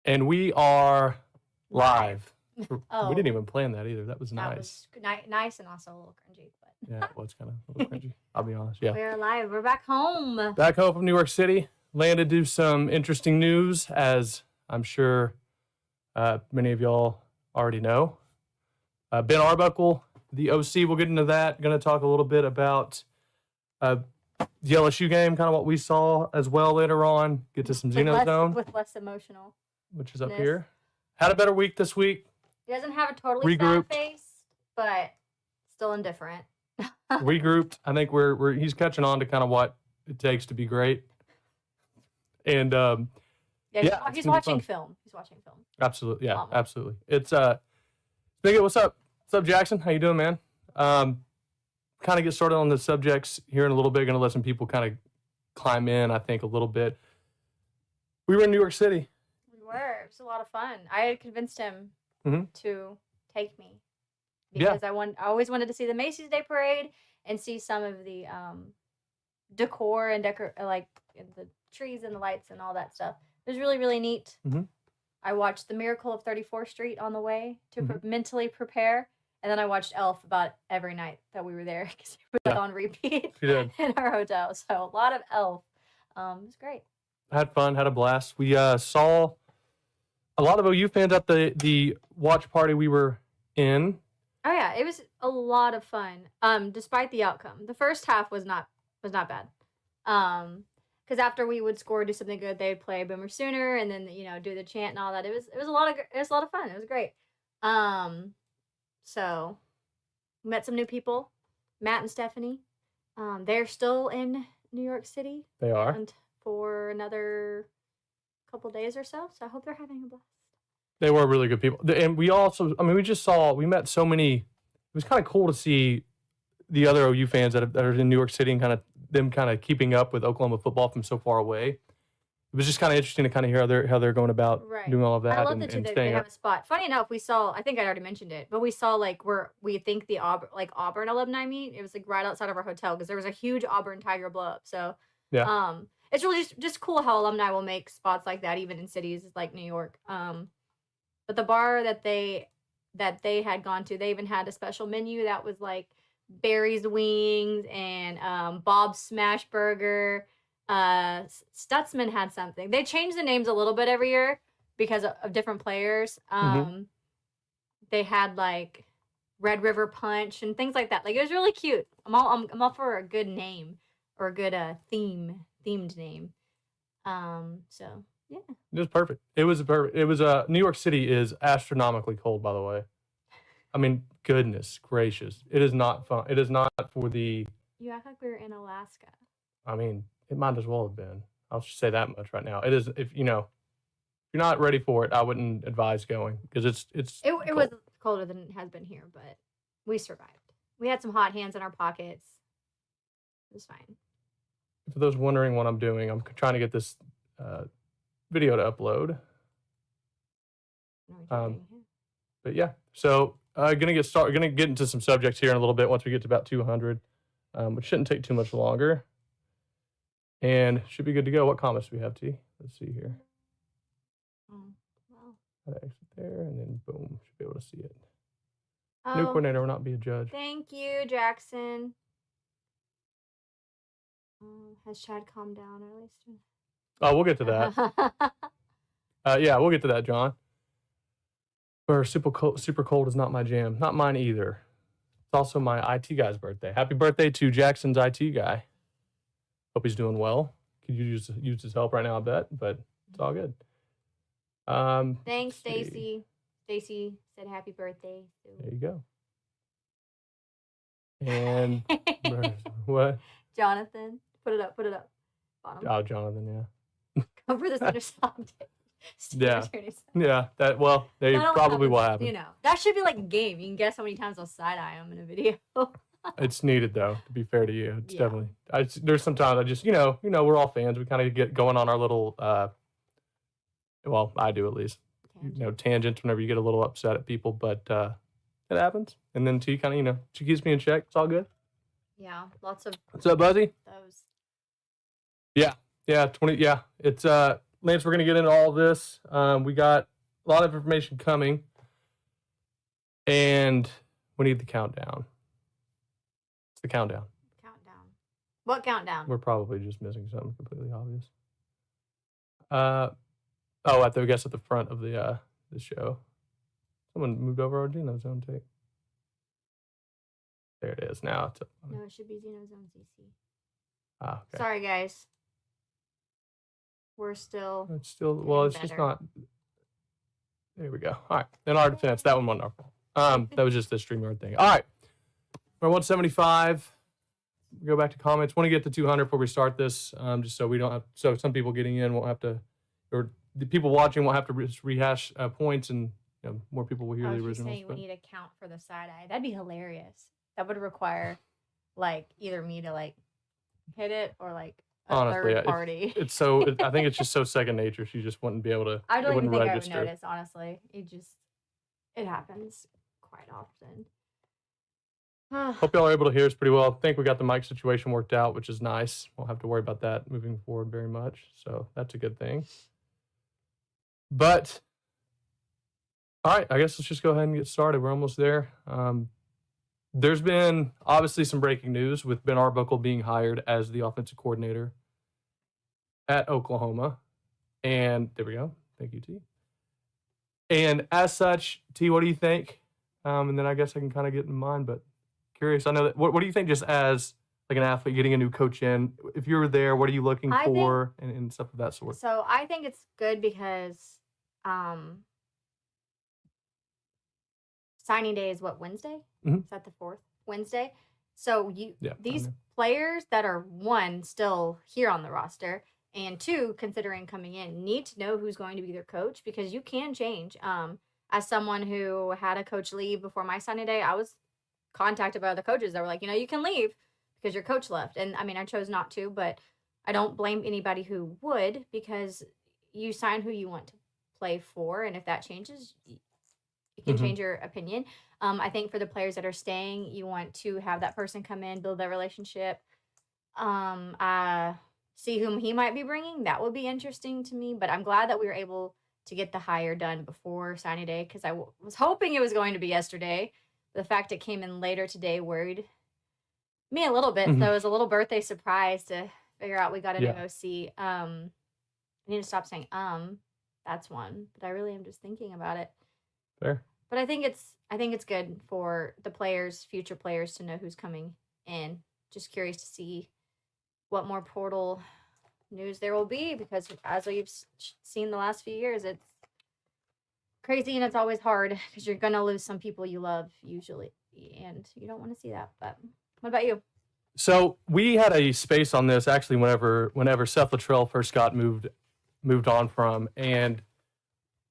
And we are live. Oh, We didn't even plan that either. That was nice. That was nice and also a little cringy. But Yeah, it was kind of a little cringy. I'll be honest. Yeah. we're live. We're back home. Back home from New York City. Landed to some interesting news, as I'm sure many of y'all already know. Ben Arbuckle, the OC, we'll get into that. Going to talk a little bit about the LSU game, kind of what we saw as well later on. Get to some Xeno Zone. With less emotional. Which is up here. Had a better week this week. He doesn't have a totally sad face, but still indifferent. Regrouped. I think he's catching on to kind of what it takes to be great. And he's watching film. He's watching film. Absolutely, yeah, absolutely. It's Biggie, what's up? What's up, Jackson? How you doing, man? Kind of get started on the subjects here in a little bit. Going to let some people kind of climb in, I think, a little bit. We were in New York City. We were. It was a lot of fun. I had convinced him to take me because I always wanted to see the Macy's Day Parade and see some of the decor and like the trees and the lights and all that stuff. It was really, really neat. I watched The Miracle of 34th Street on the way to mentally prepare. And then I watched Elf about every night that we were there because it was on repeat in our hotel. So a lot of Elf. It was great. Had fun, had a blast. We saw a lot of OU fans at the watch party we were in. Oh yeah, it was a lot of fun. Despite the outcome, the first half was not bad. Because after we would score, do something good, they'd play Boomer Sooner, and then do the chant and all that. It was a lot of fun. It was great. So met some new people, Matt and Stephanie. They're still in New York City. They are. And for another couple days or so. So I hope they're having a blast. They were really good people. And we also, we met so many, it was kind of cool to see the other OU fans that are in New York City and them keeping up with Oklahoma football from so far away. It was just kind of interesting to kind of hear how they're going about doing all of that. I love that they have a spot. Funny enough, we saw, I think I already mentioned it, but we saw where we think the Auburn alumni meet. It was right outside of our hotel because there was a huge Auburn Tiger blow up. So yeah. It's really just cool how alumni will make spots like that, even in cities like New York. But the bar that they had gone to, they even had a special menu that was like Barry's Wings and Bob's Smash Burger. Stutzman had something. They change the names a little bit every year because of different players. They had like Red River Punch and things like that. Like it was really cute. I'm all for a good name or a good themed name. So yeah. It was perfect. It was perfect. It was New York City is astronomically cold, by the way. I mean, goodness gracious. It is not fun. It is not for the... You act like we were in Alaska. I mean, it might as well have been. I'll just say that much right now. It is, if you're not ready for it, I wouldn't advise going because it was colder than it has been here, but we survived. We had some hot hands in our pockets. It was fine. For those wondering what I'm doing, I'm trying to get this video to upload. But yeah, so gonna get into some subjects here in a little bit once we get to about 200, which shouldn't take too much longer, and should be good to go. What comments do we have, T? Let's see here. Gotta exit there, and then boom, should be able to see it. New coordinator will not be a judge. Thank you, Jackson. Has Chad calmed down at least? Oh, we'll get to that. Yeah, we'll get to that, John. Or super cold is not my jam. Not mine either. It's also my IT guy's birthday. Happy birthday to Jackson's IT guy. Hope he's doing well. Could you use his help right now, I bet, but it's all good. Thanks, Stacy. Stacy said happy birthday. So. There you go. And what? Jonathan. Put it up. Bottom. Oh, Jonathan, yeah. Go for the center soft. Yeah. That they probably will happen. That should be like a game. You can guess how many times I'll side eye them in a video. It's needed though, to be fair to you. It's definitely. There's sometimes I just we're all fans. We kind of get going on our little. Well, I do at least. Tangents whenever you get a little upset at people, but it happens. And then she kind of she keeps me in check. It's all good. Yeah, lots of. What's up, Buzzy? Those. Yeah, 20. Yeah, it's Lance, we're going to get into all this. We got a lot of information coming, and we need the countdown. It's the countdown. Countdown. What countdown? We're probably just missing something completely obvious. I guess at the front of the show. Someone moved over our Xeno Zone tape. There it is now. No, it should be Xeno Zone CC. Okay. Sorry, guys. It's still it's better. just not. There we go. All right. In our defense, that one wasn't our fault. That was just the StreamYard thing. All right. We're 175. Go back to comments. Want to get to 200 before we start this, just so we don't have. So some people getting in won't have to, or the people watching won't have to rehash points, and more people will hear the originals. Saying we need a count for the side eye. That'd be hilarious. That would require, like, either me to like hit it or like a third party. I think it's just so second nature. She just wouldn't be able to. I don't even think I would notice. Honestly, it happens quite often. Hope y'all are able to hear us pretty well. I think we got the mic situation worked out, which is nice. Won't have to worry about that moving forward very much. So that's a good thing. But, all right, I guess let's just go ahead and get started. We're almost there. There's been obviously some breaking news with Ben Arbuckle being hired as the offensive coordinator at Oklahoma. And there we go. Thank you, T. And as such, T, what do you think? And then I guess I can kind of get in mind, but curious. I know that. What do you think, just as like an athlete getting a new coach in? If you were there, what are you looking for and stuff of that sort? So I think it's good because signing day is what, Wednesday? Mm-hmm. Is that the 4th? Wednesday? So these players that are, one, still here on the roster, and two, considering coming in, need to know who's going to be their coach, because you can change. As someone who had a coach leave before my signing day, I was contacted by other coaches that were like, you can leave because your coach left. And I mean, I chose not to, but I don't blame anybody who would, because you sign who you want to play for. And if that changes, you can change your opinion. I think for the players that are staying, you want to have that person come in, build that relationship, see whom he might be bringing. That would be interesting to me. But I'm glad that we were able to get the hire done before signing day, because I was hoping it was going to be yesterday. The fact it came in later today worried me a little bit. So it was a little birthday surprise to figure out we got a new OC. I need to stop saying that's one, but I really am just thinking about it. Fair. But I think it's good for the players, future players, to know who's coming in. Just curious to see what more portal news there will be, because as we've seen the last few years, it's crazy and it's always hard because you're gonna lose some people you love usually, and you don't want to see that. But what about you? So we had a space on this actually whenever Seth Luttrell first got moved on from, and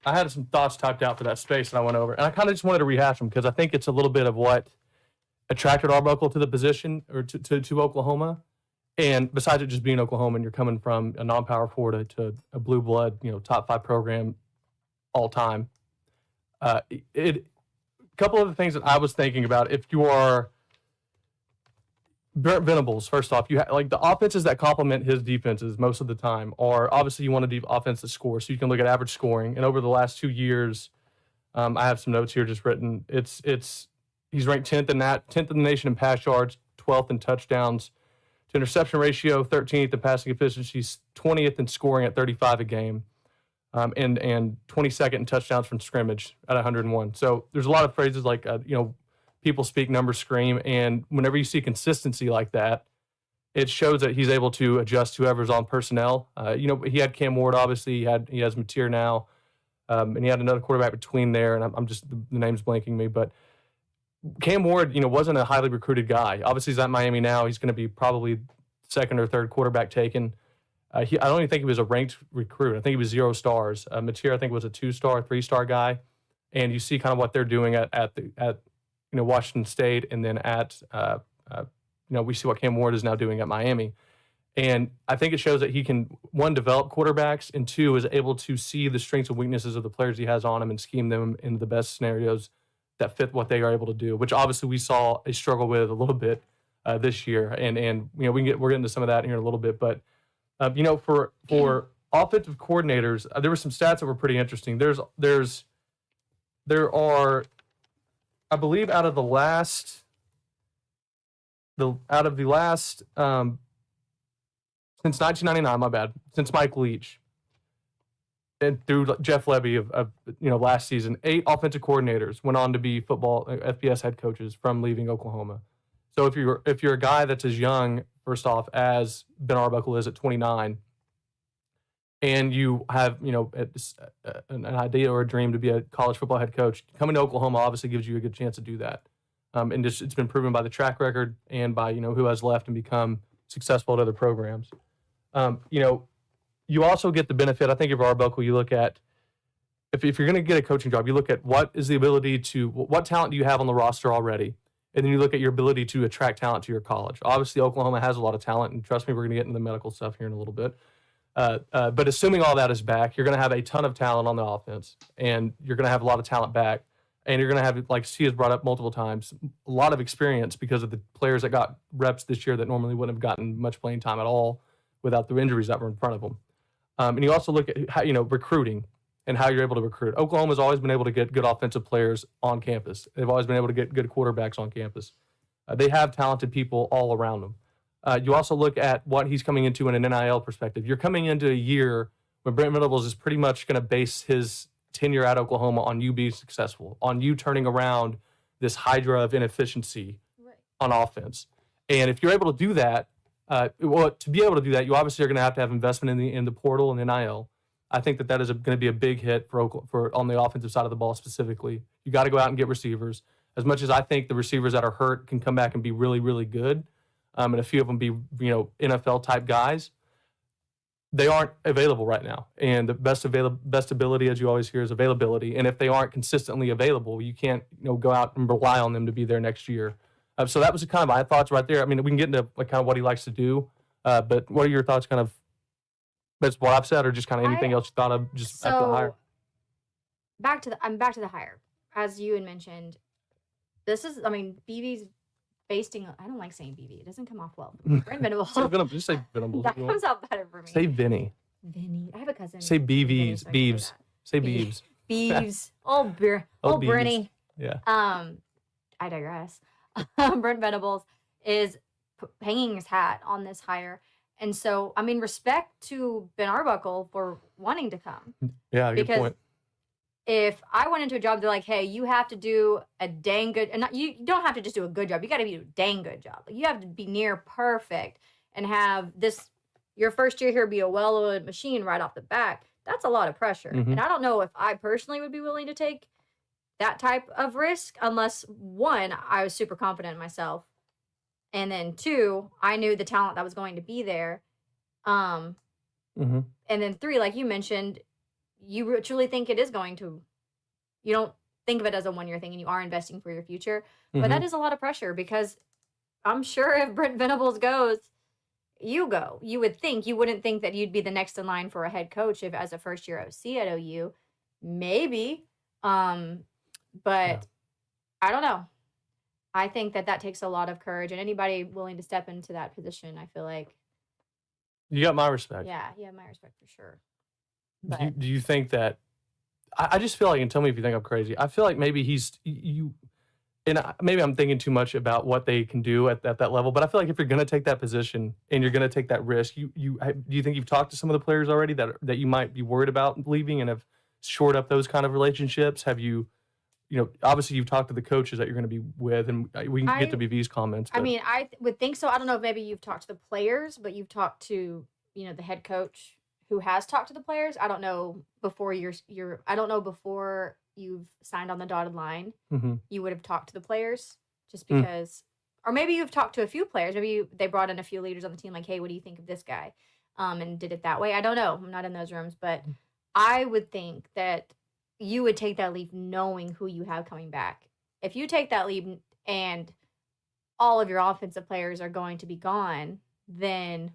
I had some thoughts typed out for that space, and I went over, and I kind of just wanted to rehash them because I think it's a little bit of what attracted Arbuckle to the position, or to Oklahoma. And besides it just being Oklahoma, and you're coming from a non-power Florida to a blue blood, top 5 program all time. A couple of the things that I was thinking about, if you are Brent Venables, first off, you like the offenses that complement his defenses most of the time are, obviously you want to do offense that scores, so you can look at average scoring. And over the last 2 years, I have some notes here just written. He's ranked 10th in the nation in pass yards, 12th in touchdowns, to interception ratio, 13th in passing efficiency, 20th in scoring at 35 a game, and 22nd in touchdowns from scrimmage at 101. So there's a lot of phrases like people speak, numbers scream, and whenever you see consistency like that, it shows that he's able to adjust whoever's on personnel. He had Cam Ward, obviously. He has Mateer now, and he had another quarterback between there, and I'm just, the name's blanking me, but Cam Ward, wasn't a highly recruited guy. Obviously, he's at Miami now. He's going to be probably second or third quarterback taken. I don't even think he was a ranked recruit. I think he was 0 stars. Mateer, I think, was a 2-star, 3-star guy. And you see kind of what they're doing at Washington State, and then we see what Cam Ward is now doing at Miami. And I think it shows that he can, one, develop quarterbacks, and two, is able to see the strengths and weaknesses of the players he has on him and scheme them into the best scenarios that fit what they are able to do, which obviously we saw a struggle with a little bit this year. And we're getting to some of that here in a little bit. But, for offensive coordinators, there were some stats that were pretty interesting. There are, I believe, out of the last since 1999, my bad, since Mike Leach and through Jeff Lebby of last season, 8 offensive coordinators went on to be football FBS head coaches from leaving Oklahoma. So if you're a guy that's as young, first off, as Ben Arbuckle is at 29, and you have an idea or a dream to be a college football head coach, coming to Oklahoma obviously gives you a good chance to do that. And it's been proven by the track record and by who has left and become successful at other programs. You also get the benefit, I think, of Arbuckle. You look at, if you're going to get a coaching job, you look at what talent do you have on the roster already, and then you look at your ability to attract talent to your college. Obviously, Oklahoma has a lot of talent, and trust me, we're going to get into the medical stuff here in a little bit. But assuming all that is back, you're going to have a ton of talent on the offense, and you're going to have a lot of talent back, and you're going to have, like she has brought up multiple times, a lot of experience because of the players that got reps this year that normally wouldn't have gotten much playing time at all without the injuries that were in front of them. And you also look at how, recruiting and how you're able to recruit. Oklahoma's always been able to get good offensive players on campus. They've always been able to get good quarterbacks on campus. They have talented people all around them. You also look at what he's coming into in an NIL perspective. You're coming into a year when Brent Venables is pretty much going to base his tenure at Oklahoma on you being successful, on you turning around this hydra of inefficiency on offense. And if you're able to do that, to be able to do that, you obviously are going to have investment in the portal and NIL. I think that is going to be a big hit for on the offensive side of the ball specifically. You got to go out and get receivers. As much as I think the receivers that are hurt can come back and be really, really good, and a few of them be NFL type guys, they aren't available right now. And the best ability, as you always hear, is availability. And if they aren't consistently available, you can't go out and rely on them to be there next year. So that was kind of my thoughts right there. I mean, we can get into kind of what he likes to do, but what are your thoughts kind of, that's what I've said, or just kind of anything else you thought of just after the hire? I'm back to the hire. As you had mentioned, BV's basting, I don't like saying BV. It doesn't come off well. Brent Venables. Just say Venables. That comes out better for me. Say Vinny. Vinny. I have a cousin. Say BVs. Beeves. Say Beeves. Beeves. Old Brenny. Yeah. I digress. Brent Venables is hanging his hat on this hire. And so, respect to Ben Arbuckle for wanting to come. Yeah, good point. If I went into a job, they're like, hey, you have to do a dang good, and you don't have to just do a good job. You got to do a dang good job. Like, you have to be near perfect and have your first year here be a well-oiled machine right off the bat. That's a lot of pressure. Mm-hmm. And I don't know if I personally would be willing to take that type of risk unless, one, I was super confident in myself. And then 2, I knew the talent that was going to be there. And then 3, like you mentioned, you truly think it is going to, you don't think of it as a 1-year thing and you are investing for your future. But that is a lot of pressure because I'm sure if Brent Venables goes, you go. You wouldn't think that you'd be the next in line for a head coach if as a first-year OC at OU. Maybe. But yeah. I don't know. I think that takes a lot of courage, and anybody willing to step into that position, I feel like. You got my respect. Yeah, my respect for sure. Do you think that, I just feel like, and tell me if you think I'm crazy, I feel like maybe maybe I'm thinking too much about what they can do at that level, but I feel like if you're going to take that position and you're going to take that risk, do you think you've talked to some of the players already that you might be worried about leaving and have shored up those kind of relationships? Have you, obviously you've talked to the coaches that you're going to be with, and we can get to BV's comments. But. I would think so. I don't know if maybe you've talked to the players, but you've talked to, the head coach who has talked to the players. I don't know before before you've signed on the dotted line, you would have talked to the players just because, or maybe you've talked to a few players. Maybe they brought in a few leaders on the team, like, hey, what do you think of this guy? And did it that way. I don't know. I'm not in those rooms, but I would think that you would take that leap knowing who you have coming back. If you take that leap and all of your offensive players are going to be gone, then,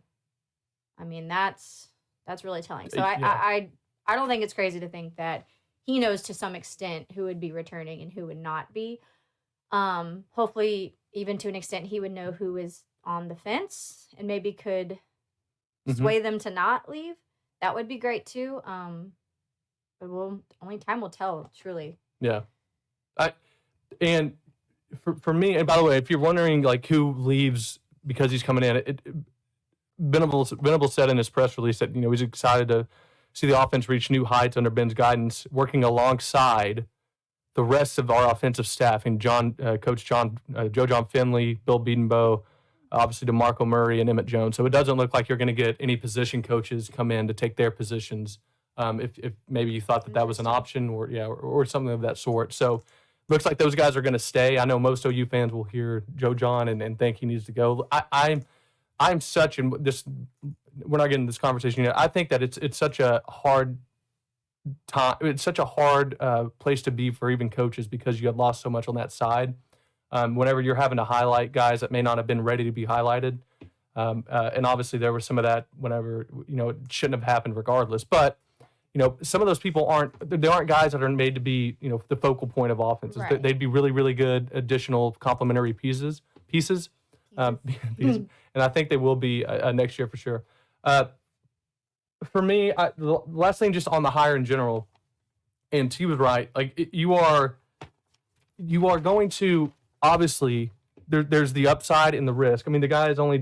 that's really telling. So I don't think it's crazy to think that he knows to some extent who would be returning and who would not be. Hopefully, even to an extent, he would know who is on the fence and maybe could sway them to not leave. That would be great too. But only time will tell, truly. Yeah. And for me, and by the way, if you're wondering like who leaves because he's coming in, Venable said in his press release that he's excited to see the offense reach new heights under Ben's guidance, working alongside the rest of our offensive staff, and Coach Joe John Finley, Bill Bedenbow, obviously DeMarco Murray and Emmett Jones. So it doesn't look like you're going to get any position coaches come in to take their positions. If maybe you thought that was an option, or something of that sort. So looks like those guys are going to stay. I know most OU fans will hear Joe John and think he needs to go. I'm such, and this, we're not getting this conversation yet. I think that it's such a hard time. It's such a hard place to be for even coaches because you have lost so much on that side. Whenever you're having to highlight guys that may not have been ready to be highlighted. And obviously there was some of that whenever, it shouldn't have happened regardless. But, some of those people aren't guys that are made to be, the focal point of offenses. Right. They'd be really, really good additional complementary pieces. And I think they will be next year for sure. For me, the last thing just on the hire in general, and he was right, like you are going to, obviously, there's the upside and the risk. I mean, the guy has only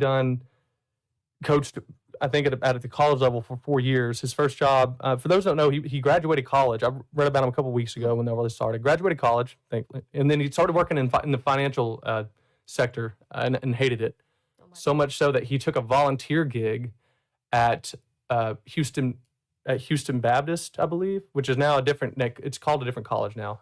coached, I think, at the college level for 4 years. His first job, for those who don't know, he graduated college. I read about him a couple weeks ago when they really started. Graduated college, and then he started working in the financial sector and hated it. So much so that he took a volunteer gig at Houston Baptist, I believe, which is now it's called a different college now,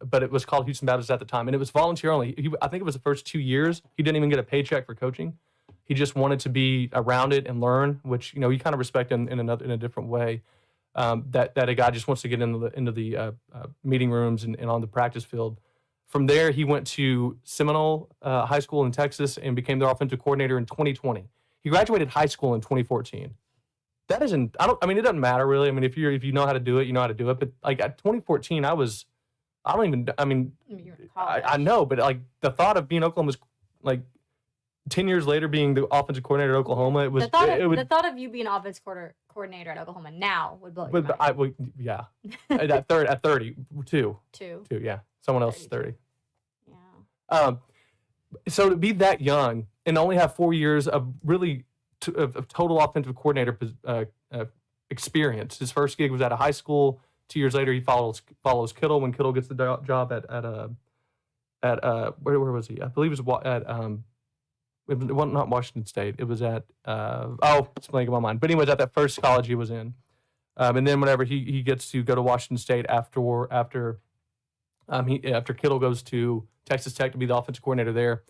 but it was called Houston Baptist at the time, and it was volunteer only. I think it was the first 2 years. He didn't even get a paycheck for coaching. He just wanted to be around it and learn, which you kind of respect in a different way. That a guy just wants to get into the meeting rooms and on the practice field. From there, he went to Seminole High School in Texas and became their offensive coordinator in 2020. He graduated high school in 2014. It doesn't matter really. I mean, if you know how to do it, you know how to do it. But like at 2014, you're in college. I know, but like the thought of being Oklahoma's, like 10 years later being the offensive coordinator at Oklahoma, the thought of you being offense coordinator at Oklahoma now would blow your mind. Yeah. at 30, two, yeah. Someone else is 30. Yeah. So to be that young and only have 4 years of really of total offensive coordinator experience. His first gig was at a high school. 2 years later, he follows Kittle when Kittle gets the job at where was he? I believe it was at it was not Washington State. It was at it's blanking my mind. But anyways, at that first college he was in, and then whenever he gets to go to Washington State after Kittle goes to Texas Tech to be the offensive coordinator there,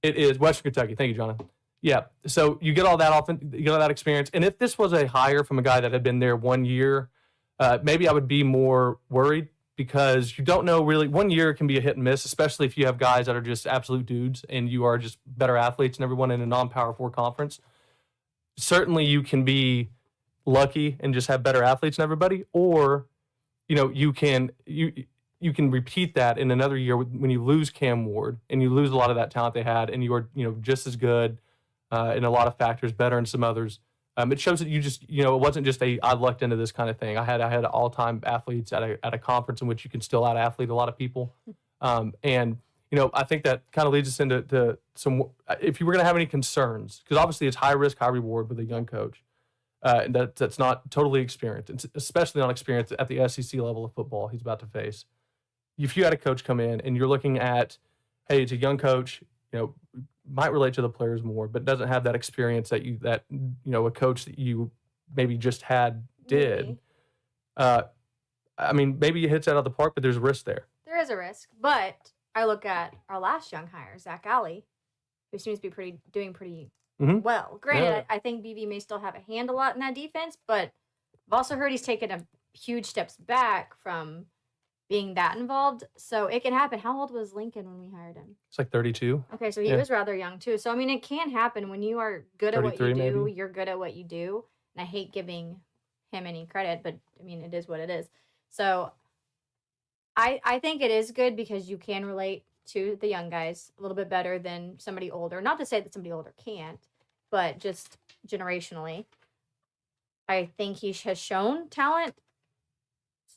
it is Western Kentucky. Thank you, Jonathan. Yeah, so you get all that experience, and if this was a hire from a guy that had been there 1 year, maybe I would be more worried because you don't know really. 1 year can be a hit and miss, especially if you have guys that are just absolute dudes and you are just better athletes than everyone in a non-Power 4 conference. Certainly, you can be lucky and just have better athletes than everybody, or you can repeat that in another year when you lose Cam Ward and you lose a lot of that talent they had, and you are just as good. In a lot of factors, better in some others. It shows that you just, it wasn't just I lucked into this kind of thing. I had all-time athletes at a conference in which you can still out-athlete a lot of people. And I think that kind of leads us into some, if you were going to have any concerns, because obviously it's high risk, high reward with a young coach and that's not totally experienced, and especially not experienced at the SEC level of football he's about to face. If you had a coach come in and you're looking at, hey, it's a young coach, might relate to the players more, but doesn't have that experience that a coach that you maybe just had did. Maybe it hits out of the park, but there's a risk there. There is a risk, but I look at our last young hire, Zach Alley, who seems to be doing pretty well. Granted, I think BV may still have a hand a lot in that defense, but I've also heard he's taken a huge steps back from being that involved, so it can happen. How old was Lincoln when we hired him? It's like 32. Okay, so he was rather young too. So it can happen when you are good at what you do. Maybe. You're good at what you do, and I hate giving him any credit, but it is what it is. So I think it is good because you can relate to the young guys a little bit better than somebody older. Not to say that somebody older can't, but just generationally, I think he has shown talent.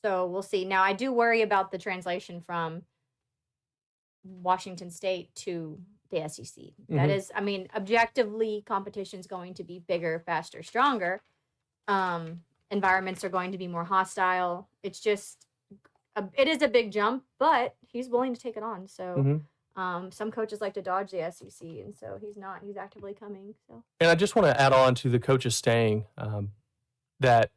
So we'll see. Now, I do worry about the translation from Washington State to the SEC. That is, I mean, objectively, competition's going to be bigger, faster, stronger. Environments are going to be more hostile. It's just, it is a big jump, but he's willing to take it on. So some coaches like to dodge the SEC, and so he's not. He's actively coming. So. And I just want to add on to the coaches staying that,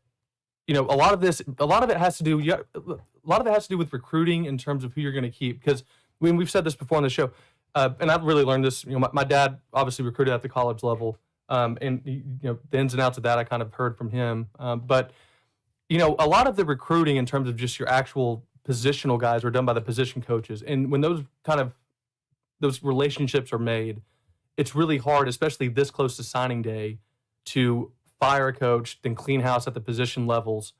you know, a lot of it has to do with recruiting in terms of who you're going to keep. Because we've said this before on the show, and I've really learned this. You know, my dad obviously recruited at the college level, and you know the ins and outs of that I kind of heard from him. But you know, a lot of the recruiting in terms of just your actual positional guys are done by the position coaches, and when those relationships are made, it's really hard, especially this close to signing day, to fire a coach, then clean house at the position levels,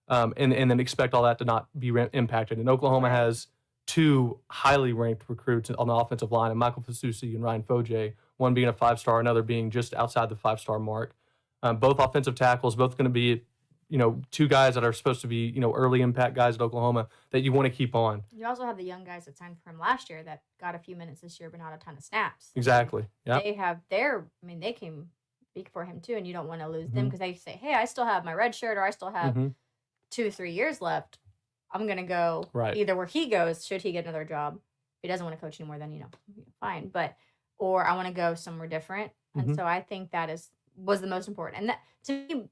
and then expect all that to not be impacted. And Oklahoma has 2 highly ranked recruits on the offensive line, and Michael Fasusi and Ryan Foje, one being a 5-star, another being just outside the 5-star mark. Both offensive tackles, both going to be, you know, 2 guys that are supposed to be, you know, early impact guys at Oklahoma that you want to keep on. You also have the young guys that signed for him last year that got a few minutes this year, but not a ton of snaps. Exactly. Yeah. They have they came big for him too, and you don't want to lose them because they say, hey, I still have my red shirt, or I still have 2-3 years left. I'm going to go either where he goes, should he get another job. If he doesn't want to coach anymore, then, you know, fine. But, or I want to go somewhere different. And so I think that was the most important. And that, to me,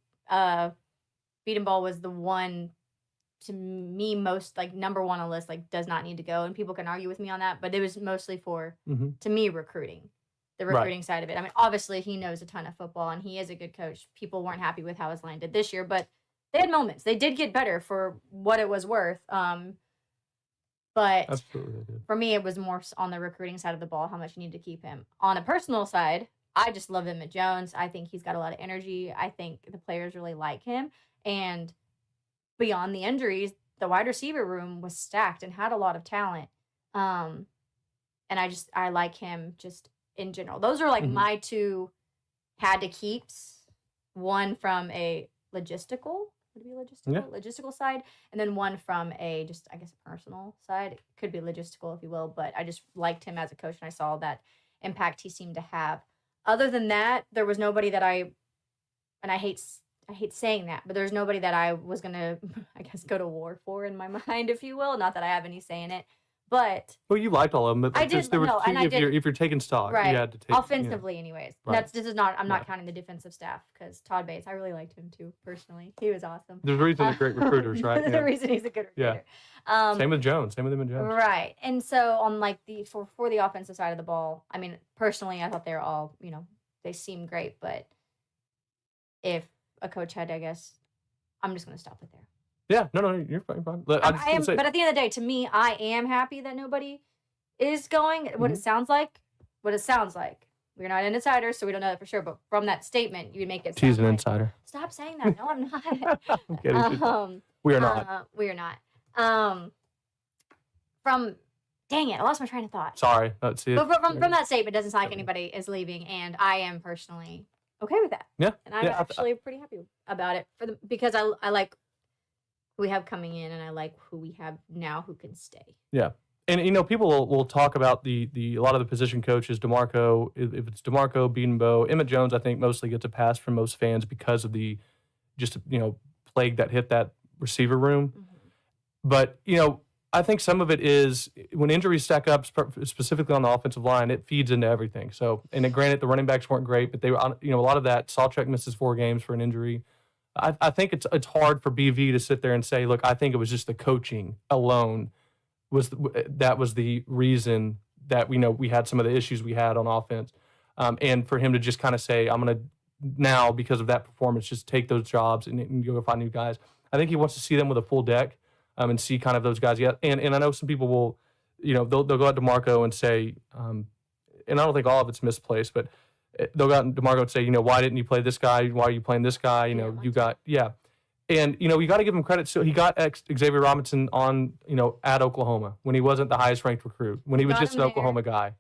Beat and Ball was the one, to me, most, like, number one on the list, like, does not need to go. And people can argue with me on that, but it was mostly for, to me, recruiting. The recruiting side of it. I mean, obviously, he knows a ton of football, and he is a good coach. People weren't happy with how his line did this year, but they had moments. They did get better for what it was worth. But for me, it was more on the recruiting side of the ball, how much you need to keep him. On a personal side, I just love Emmett Jones. I think he's got a lot of energy. I think the players really like him. And beyond the injuries, the wide receiver room was stacked and had a lot of talent. And I like him just in general. Those are like my 2 had to keeps. One from a logistical side, and then one from a just, I guess, personal side. It could be logistical, if you will, but I just liked him as a coach, and I saw that impact he seemed to have. Other than that, there was nobody that I hate saying that, but there's nobody that I was gonna, I guess, go to war for in my mind, if you will. Not that I have any say in it. But you liked all of them. But I did. There were 2, and if you're taking stock, you had to take offensively, anyways. This is not. I'm not counting the defensive staff, because Todd Bates, I really liked him too personally. He was awesome. There's a reason they're great recruiters, right? The reason he's a good recruiter. Same with Jones. Same with him and Jones. Right. And so on like for the offensive side of the ball, I mean, personally, I thought they were all, you know, they seemed great. But if a coach had, I guess, I'm just going to stop it there. Yeah, no, you're fine. But at the end of the day, to me, I am happy that nobody is going. What it sounds like. We're not an insider, so we don't know that for sure. But from that statement, you would make it sound She's an insider. Stop saying that. No, I'm not. I'm kidding. We are not. We are not. Dang it, I lost my train of thought. Sorry. Let's see. But from that statement, it doesn't sound like anybody is leaving, and I am personally okay with that. Yeah. And I'm actually pretty happy about it because I like who we have coming in, and I like who we have now who can stay. Yeah. And, you know, people will talk about a lot of the position coaches, DeMarco, if it's DeMarco, Beatonbow, Emmett Jones, I think mostly gets a pass from most fans because of the plague that hit that receiver room. But, you know, I think some of it is when injuries stack up, specifically on the offensive line, it feeds into everything. So, and granted, the running backs weren't great, but they were, you know, a lot of that. Sawchuk misses 4 games for an injury. I think it's hard for BV to sit there and say, look, I think it was just the coaching alone that was the reason that we had some of the issues we had on offense. And for him to just kind of say, I'm going to now, because of that performance, just take those jobs and go find new guys. I think he wants to see them with a full deck and see kind of those guys. Yeah, and I know some people will, you know, they'll go out to Marco and say, and I don't think all of it's misplaced, but they'll go out to Marco and say, you know, why didn't you play this guy? Why are you playing this guy? You know, And, you know, you got to give him credit. So he got Xavier Robinson on, you know, at Oklahoma when he wasn't the highest ranked recruit, when he was just an Oklahoma guy.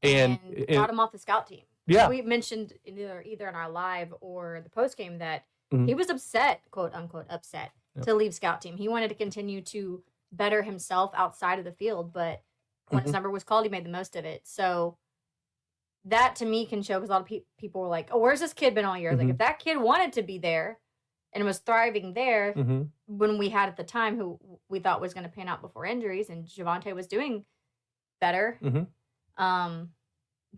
And got him off the scout team. Yeah. We mentioned either in our live or the post game that He was upset, quote unquote, upset to leave scout team. He wanted to continue to better himself outside of the field, but when his number was called, he made the most of it. So that to me can show, because a lot of people were like, oh, where's this kid been all year? Like, if that kid wanted to be there and was thriving there, when we had at the time who we thought was going to pan out before injuries, and Javonte was doing better.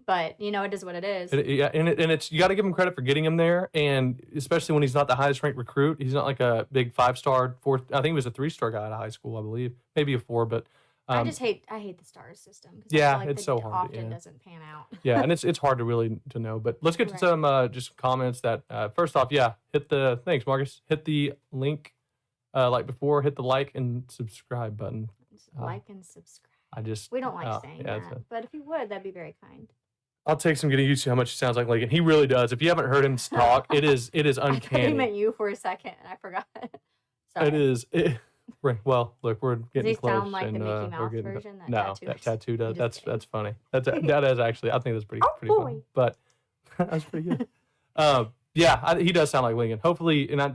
But it is what it is. And it's you got to give him credit for getting him there, and especially when he's not the highest ranked recruit. He's not like a big 5-star, 4. I think he was a 3-star guy out of high school, I believe, maybe a 4. But I hate the stars system. Yeah, I feel like it's so hard. Often doesn't pan out. Yeah, and it's hard to really to know. But let's get to some just comments that first off, thanks Marcus. Hit the link like before. Hit the like and subscribe button. Like and subscribe. We don't like saying that, but if you would, that'd be very kind. I'll take some getting used to how much he sounds like Lincoln. He really does. If you haven't heard him talk, it is uncanny. I thought he meant you for a second, and I forgot. Sorry. It is. Well, look, we're getting close. Does he sound like the Mickey Mouse version? That tattoo does. That's funny. That is actually. I think that's pretty funny. But that's pretty good. He does sound like Lincoln. Hopefully, and I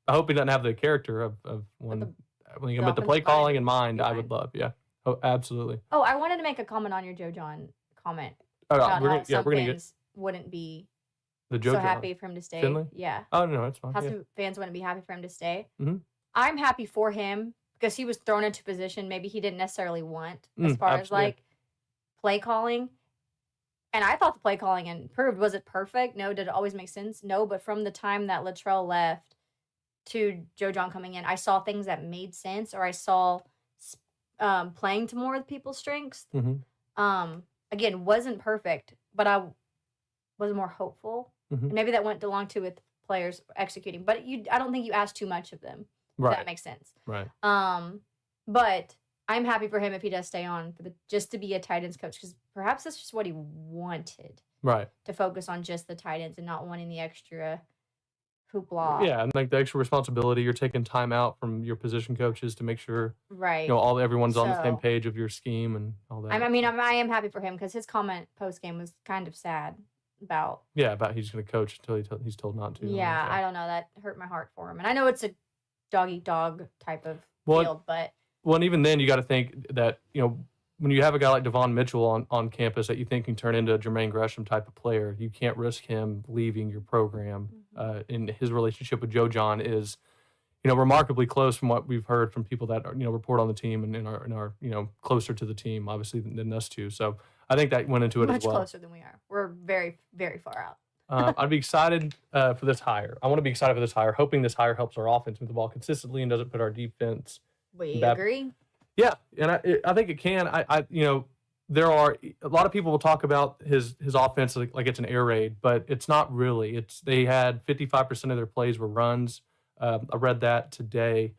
hope he doesn't have the character of one Lincoln, but the play calling in mind, I would love. Yeah. Oh, absolutely. Oh, I wanted to make a comment on your Joe John comment. We're gonna fans wouldn't be happy for him to stay. Finley? Yeah. Oh no, it's fine. How some fans wouldn't be happy for him to stay. Mm-hmm. I'm happy for him because he was thrown into a position maybe he didn't necessarily want as far as like play calling. And I thought the play calling improved. Was it perfect? No. Did it always make sense? No. But from the time that Latrell left to Joe John coming in, I saw things that made sense, or I saw playing to more of people's strengths. Again, wasn't perfect, but I was more hopeful. And maybe that went along too with players executing. But I don't think you asked too much of them. Right. If that makes sense. Right. But I'm happy for him if he does stay on just to be a tight ends coach, because perhaps that's just what he wanted. Right. To focus on just the tight ends and not wanting the extra hoopla. Yeah, and like the extra responsibility, you're taking time out from your position coaches to make sure everyone's on the same page of your scheme and all that. I am happy for him because his comment post game was kind of sad about he's going to coach until he's told not to. Yeah, I don't know, that hurt my heart for him, and I know it's a dog eat dog type of field, but and even then you got to think that when you have a guy like Devon Mitchell on campus that you think can turn into a Jermaine Gresham type of player, you can't risk him leaving your program. And his relationship with Joe John is, remarkably close from what we've heard from people that are, report on the team and are closer to the team, obviously, than us two. So I think that went into it as well. Much closer than we are. We're very, very far out. I'd be excited for this hire. I want to be excited for this hire, hoping this hire helps our offense move the ball consistently and doesn't put our defense. We agree. Yeah, and I think it can. There are a lot of people will talk about his offense like it's an air raid, but it's not really. They had 55% of their plays were runs. I read that today,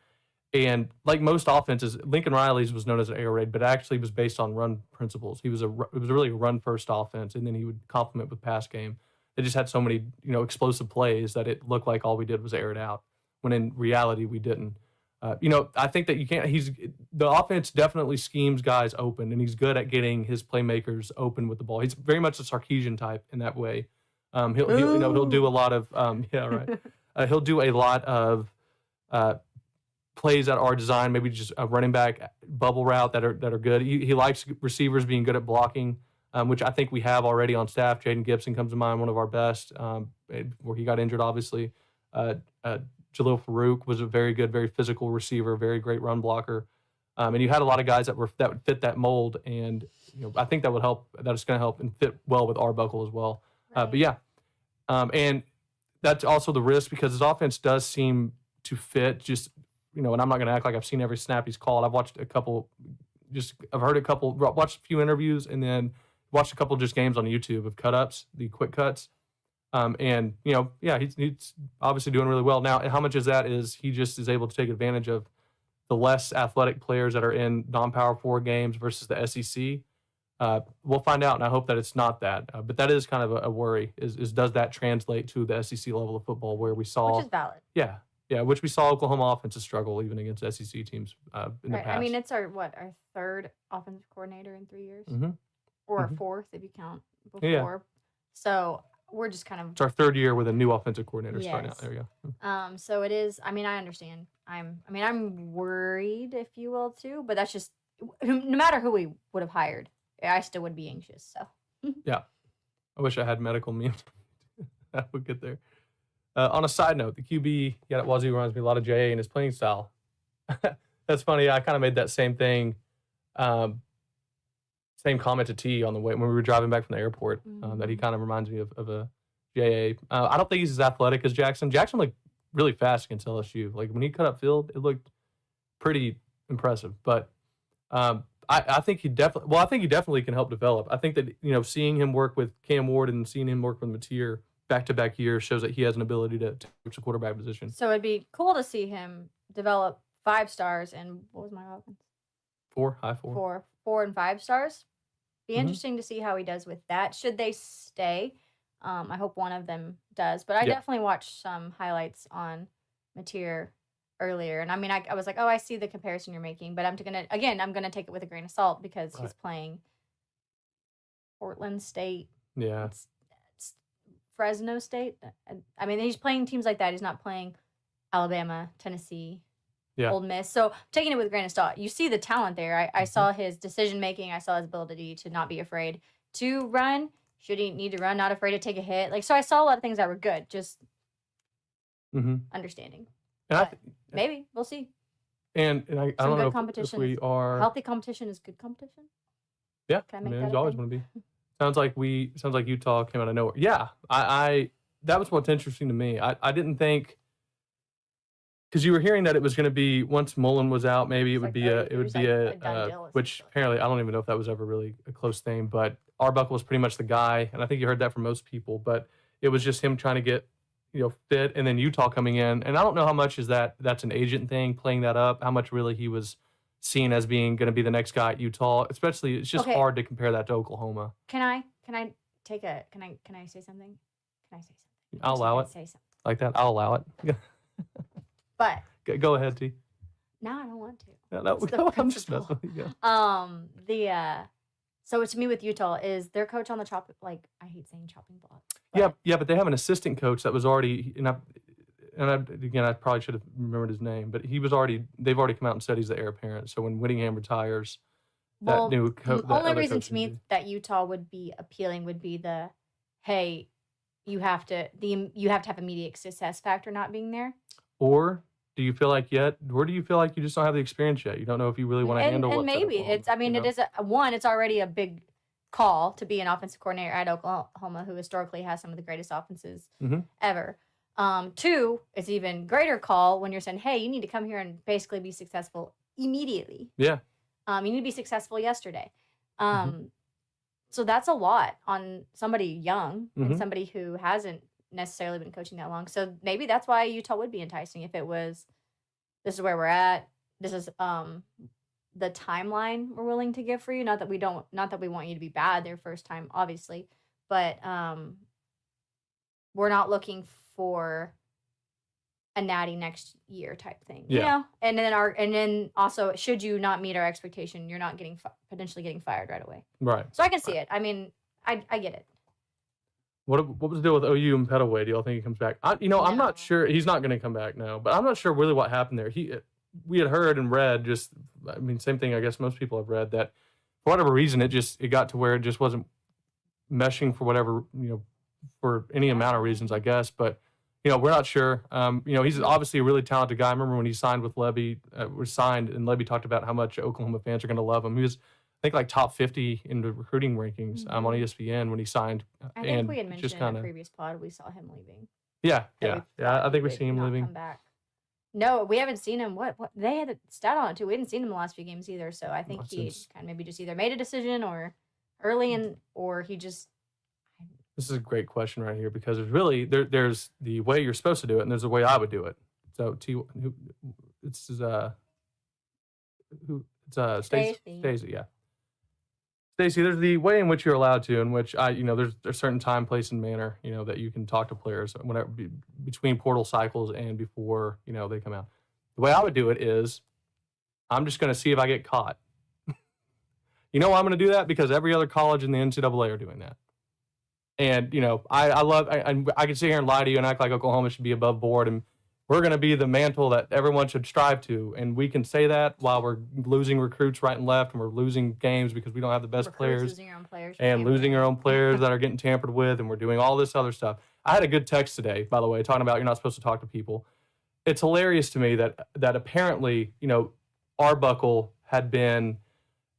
and like most offenses, Lincoln Riley's was known as an air raid, but actually was based on run principles. It was really a run first offense, and then he would complement with pass game. They just had so many explosive plays that it looked like all we did was air it out, when in reality we didn't. I think that you can't. The offense definitely schemes guys open, and he's good at getting his playmakers open with the ball. He's very much a Sarkisian type in that way. He'll do a lot of he'll do a lot of plays that are designed, maybe just a running back bubble route that are good. He likes receivers being good at blocking, which I think we have already on staff. Jaden Gibson comes to mind, one of our best, where he got injured, obviously. Jalil Farouk was a very good, very physical receiver, very great run blocker. And you had a lot of guys that would fit that mold, and I think that would help. That is going to help and fit well with Arbuckle as well. Right. And that's also the risk, because his offense does seem to fit. Just and I'm not going to act like I've seen every snap he's called. I've watched a couple. I've heard a couple. Watched a few interviews, and then watched a couple just games on YouTube of cut ups, the quick cuts. He's obviously doing really well now. How much of that is he just is able to take advantage of the less athletic players that are in non-Power 4 games versus the SEC? We'll find out, and I hope that it's not that. But that is kind of a worry. Is does that translate to the SEC level of football, where we saw, which is valid? Yeah, which we saw Oklahoma offenses struggle even against SEC teams in the past. It's our third offensive coordinator in 3 years, or our fourth if you count before. Yeah. So we're just kind of. It's our third year with a new offensive coordinator starting out. There you go. So it is. I mean, I understand. I'm worried, if you will, too. But that's just no matter who we would have hired, I still would be anxious. So. Yeah, I wish I had medical memes. That would get there. On a side note, the QB at Wazoo reminds me a lot of JA in his playing style. That's funny. I kind of made that same thing, same comment to T on the way when we were driving back from the airport. That he kind of reminds me of a JA. I don't think he's as athletic as Jackson. Jackson looked really fast against LSU. Like when he cut up field, it looked pretty impressive. But I think he definitely. Well, I think he definitely can help develop. I think that seeing him work with Cam Ward and seeing him work with Mateer back-to-back years shows that he has an ability to coach the quarterback position. So it'd be cool to see him develop 5 stars and what was my offense? 4, high 4. 4 and 5 stars. Be interesting to see how he does with that. Should they stay? I hope one of them does. But I definitely watched some highlights on Mateer earlier, and I mean, I was like, oh, I see the comparison you're making, but I'm gonna take it with a grain of salt because he's playing Portland State. Yeah. It's Fresno State. I mean, he's playing teams like that. He's not playing Alabama, Tennessee, Ole Miss. So taking it with a grain of salt. You see the talent there. I saw his decision making. I saw his ability to not be afraid to run. Should he need to run? Not afraid to take a hit. Like, so I saw a lot of things that were good. Just understanding. Maybe we'll see. And I don't know if we are healthy competition is good competition. Yeah, I mean, it's always going to be. Sounds like Utah came out of nowhere. Yeah, I that was what's interesting to me. I didn't think, because you were hearing that it was going to be once Mullen was out, maybe it would be which apparently I don't even know if that was ever really a close thing, but Arbuckle was pretty much the guy, and I think you heard that from most people. But it was just him trying to get fit, and then Utah coming in, and I don't know how much that's an agent thing playing that up. How much really he was seen as being going to be the next guy at Utah, especially it's just hard to compare that to Oklahoma. Can I say something? I'll allow it. Say something. Like that? I'll allow it. But go ahead, T. No, I don't want to. No, I'm just messing with you. So to me with Utah is their coach on the chop. Like I hate saying chopping block. Yeah, but they have an assistant coach that was already I probably should have remembered his name, but they've already come out and said he's the heir apparent. So when Whittingham retires, that new coach. The only reason to me that Utah would be appealing would be you have to have immediate success factor not being there. Or do you feel like you just don't have the experience yet? You don't know if you really want to handle. And maybe it is it's already a big call to be an offensive coordinator at Oklahoma, who historically has some of the greatest offenses ever. 2, it's even greater call when you're saying, hey, you need to come here and basically be successful immediately. Yeah. You need to be successful yesterday. So that's a lot on somebody young and somebody who hasn't necessarily been coaching that long. So maybe that's why Utah would be enticing if it was, this is where we're at. This is the timeline we're willing to give for you. Not that we want you to be bad their first time, obviously, but we're not looking for a natty next year type thing, and then also, should you not meet our expectation, you're not potentially getting fired right away. Right. So I can see it. I mean, I get it. What was the deal with OU and Pettaway? Do y'all think he comes back? No. I'm not sure. He's not going to come back now, but I'm not sure really what happened there. We had heard and read same thing I guess most people have read, that for whatever reason it got to where it just wasn't meshing for whatever, for any amount of reasons, I guess, but we're not sure. He's obviously a really talented guy. I remember when he signed with Levy, and Levy talked about how much Oklahoma fans are going to love him. He was, I think, like top 50 in the recruiting rankings on ESPN when he signed. I think we had mentioned in a previous pod we saw him leaving. Yeah. I think we've seen him leaving. Come back. No, we haven't seen him. What they had a stat on it too. We hadn't seen him the last few games either. So I think he kind of maybe just either made a decision or or he just. This is a great question right here, because there's really there's the way you're supposed to do it and there's the way I would do it. So Stacey, yeah. Stacey, there's the way in which you're allowed to, in which there's a certain time, place, and manner, that you can talk to players whenever between portal cycles and before they come out. The way I would do it is, I'm just going to see if I get caught. I'm going to do that because every other college in the NCAA are doing that. And, I can sit here and lie to you and act like Oklahoma should be above board, and we're going to be the mantle that everyone should strive to. And we can say that while we're losing recruits right and left, and we're losing games because we don't have the best players. Losing your own players. And losing our own players that are getting tampered with, and we're doing all this other stuff. I had a good text today, by the way, talking about you're not supposed to talk to people. It's hilarious to me that apparently, Arbuckle had been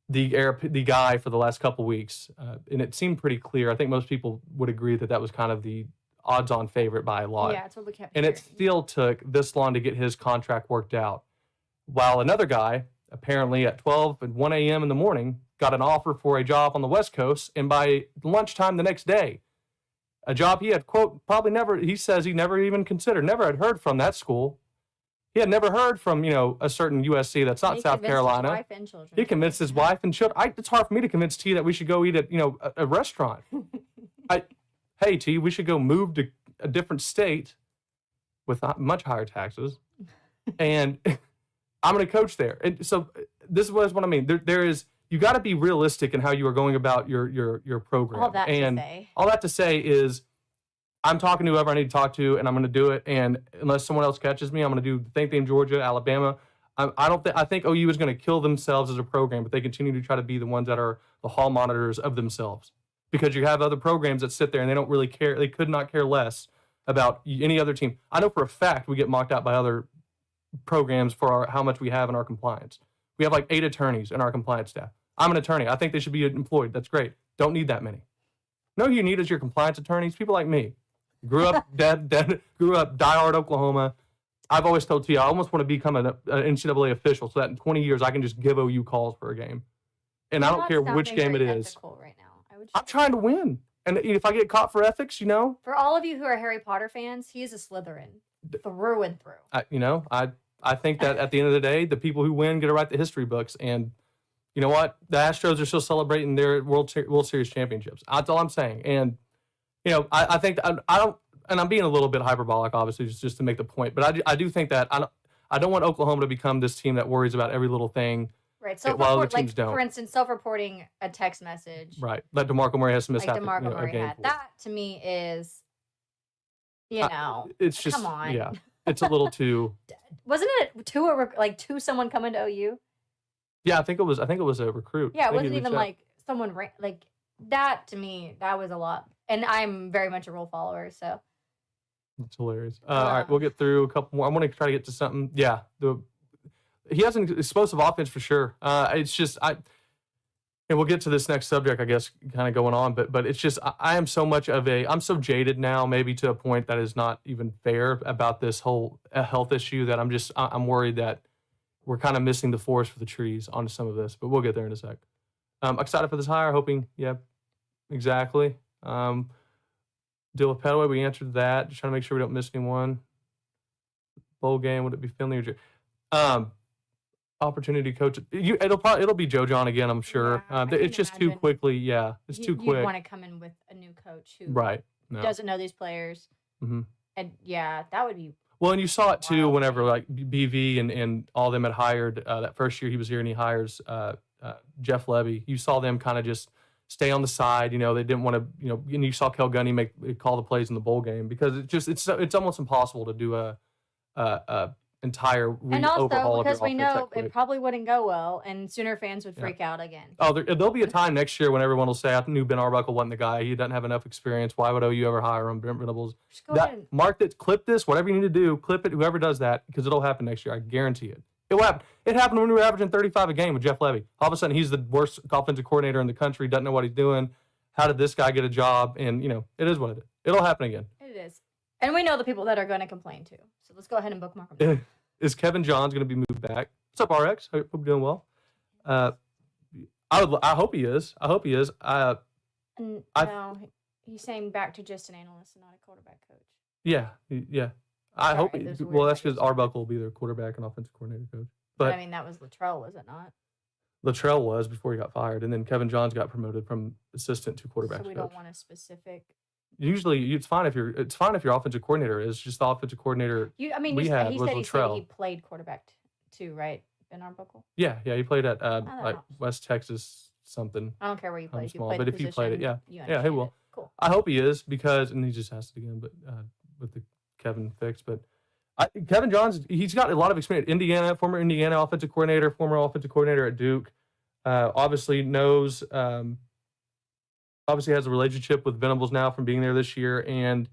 the guy for the last couple weeks, and it seemed pretty clear. I think most people would agree that was kind of the odds-on favorite by a lot. Yeah, it's what we kept And hearing. it still took this long to get his contract worked out, while another guy, apparently at 12 and 1 a.m. in the morning, got an offer for a job on the West Coast, and by lunchtime the next day, a job he had, quote, probably never, he says he never even considered, never had heard from that school. He had never heard from, a certain USC that's not South Carolina. His wife and children. He convinced his wife and children. It's hard for me to convince T that we should go eat at, a restaurant. Hey, T, we should go move to a different state with much higher taxes, and I'm going to coach there. And so this is what I mean. There is, you got to be realistic in how you are going about your program. All that to say is, I'm talking to whoever I need to talk to, and I'm going to do it. And unless someone else catches me, I'm going to do the same thing. Georgia, Alabama. I think OU is going to kill themselves as a program, but they continue to try to be the ones that are the hall monitors of themselves, because you have other programs that sit there and they don't really care. They could not care less about any other team. I know for a fact we get mocked out by other programs for how much we have in our compliance. We have like 8 attorneys in our compliance staff. I'm an attorney. I think they should be employed. That's great. Don't need that many. No, you need is your compliance attorneys, people like me. Grew up diehard Oklahoma. I've always told T, I almost want to become an NCAA official so that in 20 years I can just give OU calls for a game. And I don't care which game it is. Right now. I'm trying to win. And if I get caught for ethics, For all of you who are Harry Potter fans, he is a Slytherin through and through. I think that at the end of the day, the people who win get to write the history books. And you know what? The Astros are still celebrating their World Series championships. That's all I'm saying. And I think I don't, and I'm being a little bit hyperbolic, obviously, just to make the point. But I do think that I don't want Oklahoma to become this team that worries about every little thing. Right. So, for instance, self-reporting a text message. Right. That DeMarco Murray has some mishap. DeMarco Murray had. That to me is, it's just, come on. Yeah, it's a little too. Wasn't it to someone coming to OU? Yeah, I think it was a recruit. Yeah, it wasn't even like someone like that. To me, that was a lot. And I'm very much a rule follower, so. That's hilarious. All right, we'll get through a couple more. I want to try to get to something. Yeah, he has an explosive offense for sure. It's just and we'll get to this next subject, I guess, kind of going on. But it's just I am so much of I'm so jaded now, maybe to a point that is not even fair about this whole health issue that I'm worried that we're kind of missing the forest for the trees on some of this. But we'll get there in a sec. I'm excited for this hire, hoping, yeah, exactly. Deal with Petaway, we answered that. Just trying to make sure we don't miss anyone. Bowl game, would it be Finley or opportunity coach? It'll be Joe John again, I'm sure. Yeah, it's just too quickly. Yeah, it's too quick. You want to come in with a new coach who No. doesn't know these players. Mm-hmm. And yeah, that would be. Well, and you saw it too whenever like BV and all them had hired that first year he was here, and he hires Jeff Levy. You saw them kind of just stay on the side. They didn't want to. And you saw Kel Gunny call the plays in the bowl game because it's almost impossible to do a entire and also overhaul because of your we know offense it probably wouldn't go well, and Sooner fans would freak out again. Oh, there'll be a time next year when everyone will say, "I knew Ben Arbuckle wasn't the guy. He doesn't have enough experience. Why would OU ever hire him?" Brent Venables. Just go ahead. Mark it, clip this, whatever you need to do, clip it. Whoever does that, because it'll happen next year. I guarantee it. It will happen. It happened when we were averaging 35 a game with Jeff Levy. All of a sudden, he's the worst offensive coordinator in the country. Doesn't know what he's doing. How did this guy get a job? And it is what it is. It'll happen again. It is, and we know the people that are going to complain too. So let's go ahead and bookmark them. Is Kevin Johns going to be moved back? What's up, RX? Hope you're doing well. I hope he is. No, he's saying back to just an analyst and not a quarterback coach. Yeah. I hope. Well, that's because Arbuckle will be their quarterback and offensive coordinator coach. But I mean, that was Luttrell, was it not? Luttrell was before he got fired, and then Kevin Johns got promoted from assistant to quarterback coach. So we don't want a specific. Usually, it's fine if your offensive coordinator is just the offensive coordinator. He said he played quarterback too, right? Ben Arbuckle. Yeah, he played at West Texas something. I don't care where you played. Small, but if you played it, yeah, he will. Cool. I hope he is because, and he just has to again, but with the Kevin fix. But Kevin Johns, he's got a lot of experience. Former Indiana offensive coordinator, former offensive coordinator at Duke. Obviously knows. Obviously has a relationship with Venables now from being there this year, and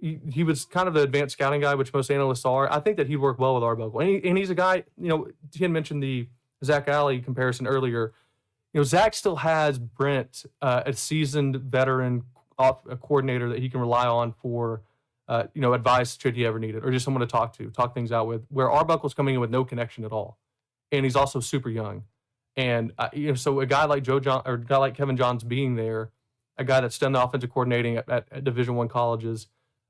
he was kind of the advanced scouting guy, which most analysts are. I think that he'd work well with Arbuckle, and he's a guy. He had mentioned the Zach Alley comparison earlier. Zach still has Brent, a seasoned veteran a coordinator that he can rely on for, advice should he ever need it, or just someone to talk things out with. Where Arbuckle's coming in with no connection at all, and he's also super young, and so a guy like a guy like Kevin Johns being there, a guy that's done the offensive coordinating at Division I colleges,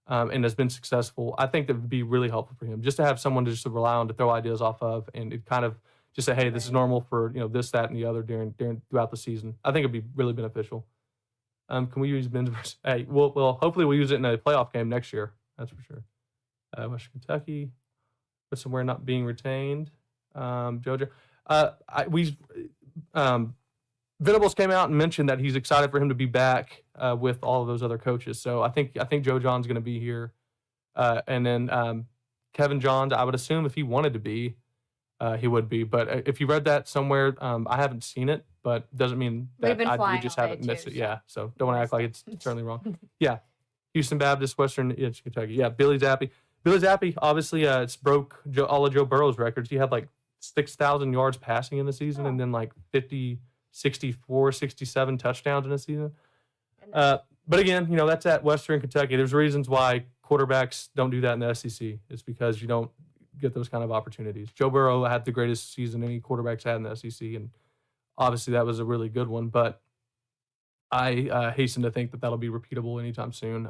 and has been successful. I think that would be really helpful for him, just to have someone to just rely on to throw ideas off of, and it kind of just say, hey, this is normal for this, that, and the other throughout the season. I think it'd be really beneficial. Can we use Ben's? Hey, well, hopefully we'll use it in a playoff game next year. That's for sure. Western Kentucky, but somewhere not being retained. Georgia. Venables came out and mentioned that he's excited for him to be back with all of those other coaches. So I think Joe John's going to be here, and then Kevin Johns. I would assume if he wanted to be, he would be. But if you read that somewhere, I haven't seen it, but doesn't mean that we just haven't missed it. So. Yeah, so don't want to act like it's certainly wrong. Yeah, Houston Baptist, Western Kentucky. Yeah, Billy Zappi. Billy Zappi obviously it's broke all of Joe Burrow's records. He had like 6,000 yards passing in the season, and then like 50, 64, 67 touchdowns in a season. But again, that's at Western Kentucky. There's reasons why quarterbacks don't do that in the SEC. It's because you don't get those kind of opportunities. Joe Burrow had the greatest season any quarterback's had in the SEC, and obviously that was a really good one. But I hasten to think that that'll be repeatable anytime soon.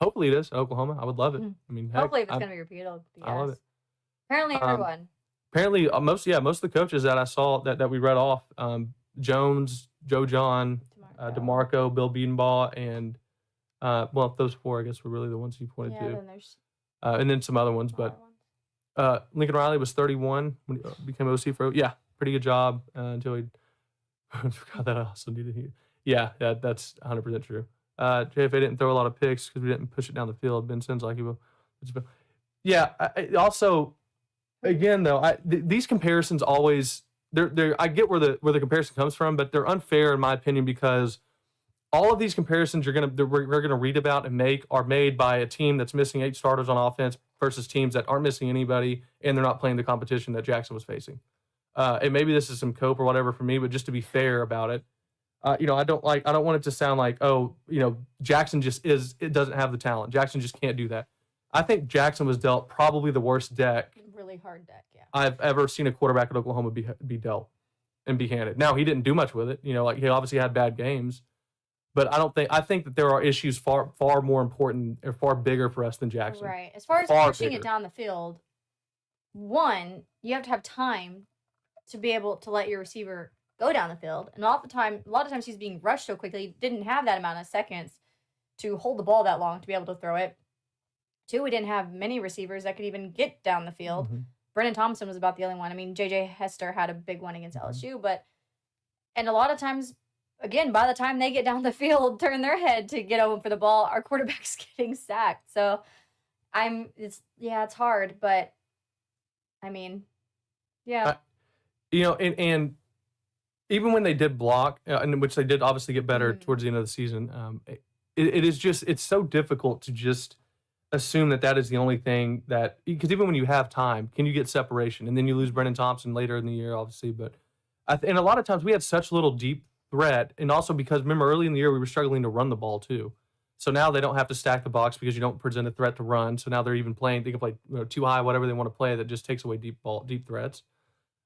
Hopefully it is at Oklahoma. I would love it. I mean, hopefully if it's going to be repeatable. Yes. I love it. Apparently everyone. Apparently most of the coaches that I saw that we read off, Jones, Joe John, DeMarco, Bill Bedenbaugh, and those four I guess were really the ones he pointed to. Then there's and then some other ones, but Lincoln Riley was 31 when he became OC for pretty good job until he forgot that I also needed here. Yeah, that's 100% true. JFA didn't throw a lot of picks because we didn't push it down the field. Ben sounds like he will. Yeah. Also, again though, these comparisons always I get where the comparison comes from, but they're unfair in my opinion because all of these comparisons we're gonna read about and are made by a team that's missing 8 starters on offense versus teams that aren't missing anybody and they're not playing the competition that Jackson was facing. And maybe this is some cope or whatever for me, but just to be fair about it, I don't want it to sound like, Jackson it doesn't have the talent. Jackson just can't do that. I think Jackson was dealt probably the worst deck. Really hard deck, yeah. I've ever seen a quarterback at Oklahoma be dealt and be handed. Now he didn't do much with it. He obviously had bad games, but I think that there are issues far more important or far bigger for us than Jackson. Right. As far as pushing it down the field, one, you have to have time to be able to let your receiver go down the field. And a lot of times he's being rushed so quickly, he didn't have that amount of seconds to hold the ball that long to be able to throw it. Two, we didn't have many receivers that could even get down the field. Mm-hmm. Brennan Thompson was about the only one. I mean, J.J. Hester had a big one against LSU, and a lot of times, again, by the time they get down the field, turn their head to get open for the ball, our quarterback's getting sacked. So it's hard, but I mean, yeah. And even when they did block, in which they did obviously get better towards the end of the season, it's so difficult to just assume that is the only thing because even when you have time, can you get separation? And then you lose Brennan Thompson later in the year, obviously. But and a lot of times we had such little deep threat, and also because remember early in the year we were struggling to run the ball too. So now they don't have to stack the box because you don't present a threat to run. So now they're even playing. They can play too high, whatever they want to play. That just takes away deep threats.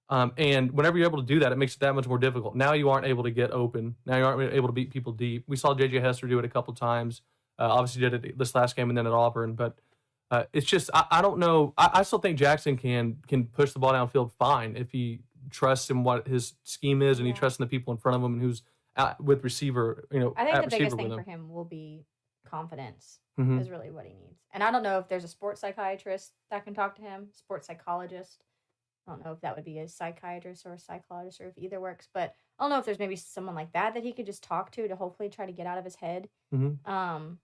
And whenever you're able to do that, it makes it that much more difficult. Now you aren't able to get open. Now you aren't able to beat people deep. We saw J.J. Hester do it a couple times. Obviously did it this last game and then at Auburn. But it's just I don't know. I still think Jackson can push the ball downfield fine if he trusts in what his scheme is and he trusts in the people in front of him and who's with receiver. I think the biggest thing for him will be confidence is really what he needs. And I don't know if there's a sports psychiatrist that can talk to him, sports psychologist. I don't know if that would be a psychiatrist or a psychologist or if either works, but I don't know if there's maybe someone like that he could just talk to hopefully try to get out of his head. Um,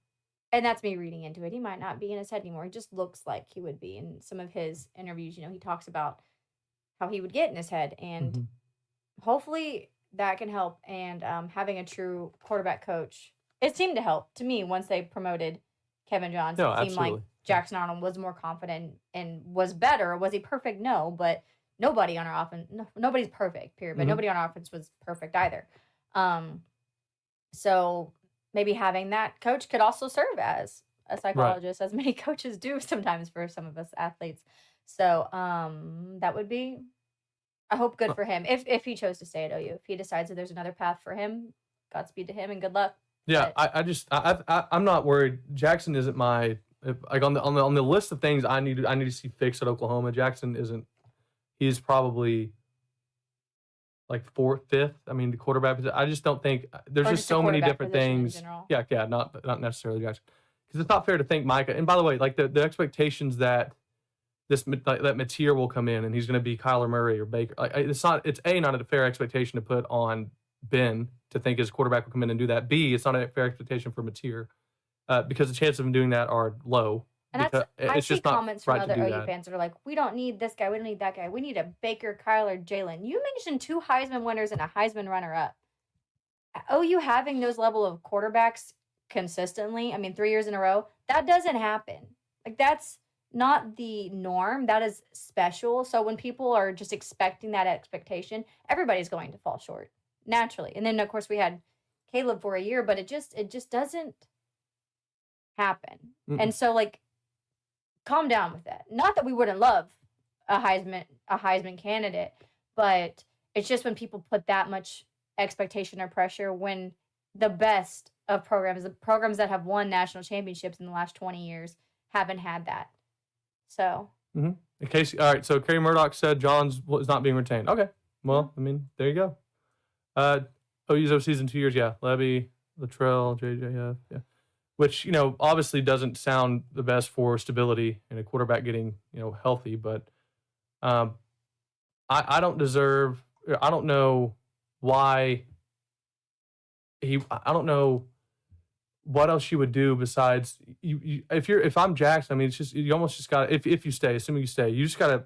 and that's me reading into it. He might not be in his head anymore. He just looks like he would be in some of his interviews. He talks about how he would get in his head, and hopefully that can help. And having a true quarterback coach, it seemed to help to me once they promoted Kevin Johnson. No, It seemed like Jackson Arnold was more confident and was better. Was he perfect? No, but nobody on our offense, nobody's perfect, period. But nobody on our offense was perfect either. So maybe having that coach could also serve as a psychologist, as many coaches do sometimes for some of us athletes. So that would be, I hope, good for him if he chose to stay at OU. If he decides that there's another path for him, Godspeed to him and good luck. Yeah, I'm not worried. Jackson isn't my like on the list of things I need to see fixed at Oklahoma. Jackson isn't. He's probably like fourth, fifth. I mean, the quarterback. I just don't think there's just so many different things. Yeah, not necessarily Jackson, because it's not fair to think Micah. And by the way, like the expectations that that Mateer will come in and he's going to be Kyler Murray or Baker. Like it's not a fair expectation to put on Ben to think his quarterback will come in and do that. B, it's not a fair expectation for Mateer because the chances of him doing that are low. And I see comments from other OU that. fans that are like, we don't need this guy, we don't need that guy. We need a Baker, Kyler, Jalen. You mentioned 2 Heisman winners and a Heisman runner-up. OU having those level of quarterbacks consistently, I mean, 3 years in a row, that doesn't happen. Like, that's not the norm. That is special. So when people are just expecting that expectation, everybody's going to fall short naturally. And then, of course, we had Caleb for a year, but it just doesn't happen. And so, like, calm down with that. Not that we wouldn't love a Heisman candidate, but it's just when people put that much expectation or pressure when the best of programs, the programs that have won national championships in the last 20 years, haven't had that. So. In case, all right. So Kerry Murdoch said Johns is not being retained. Okay. Well, I mean, there you go. OU's OCs in 2 years. Yeah. Levy, Luttrell, JJ. Yeah. Which, obviously doesn't sound the best for stability and a quarterback getting, healthy. But I don't know why I don't know what else you would do besides if I'm Jackson. I mean, it's just, you almost just got to, if you stay, assuming you stay, you just got to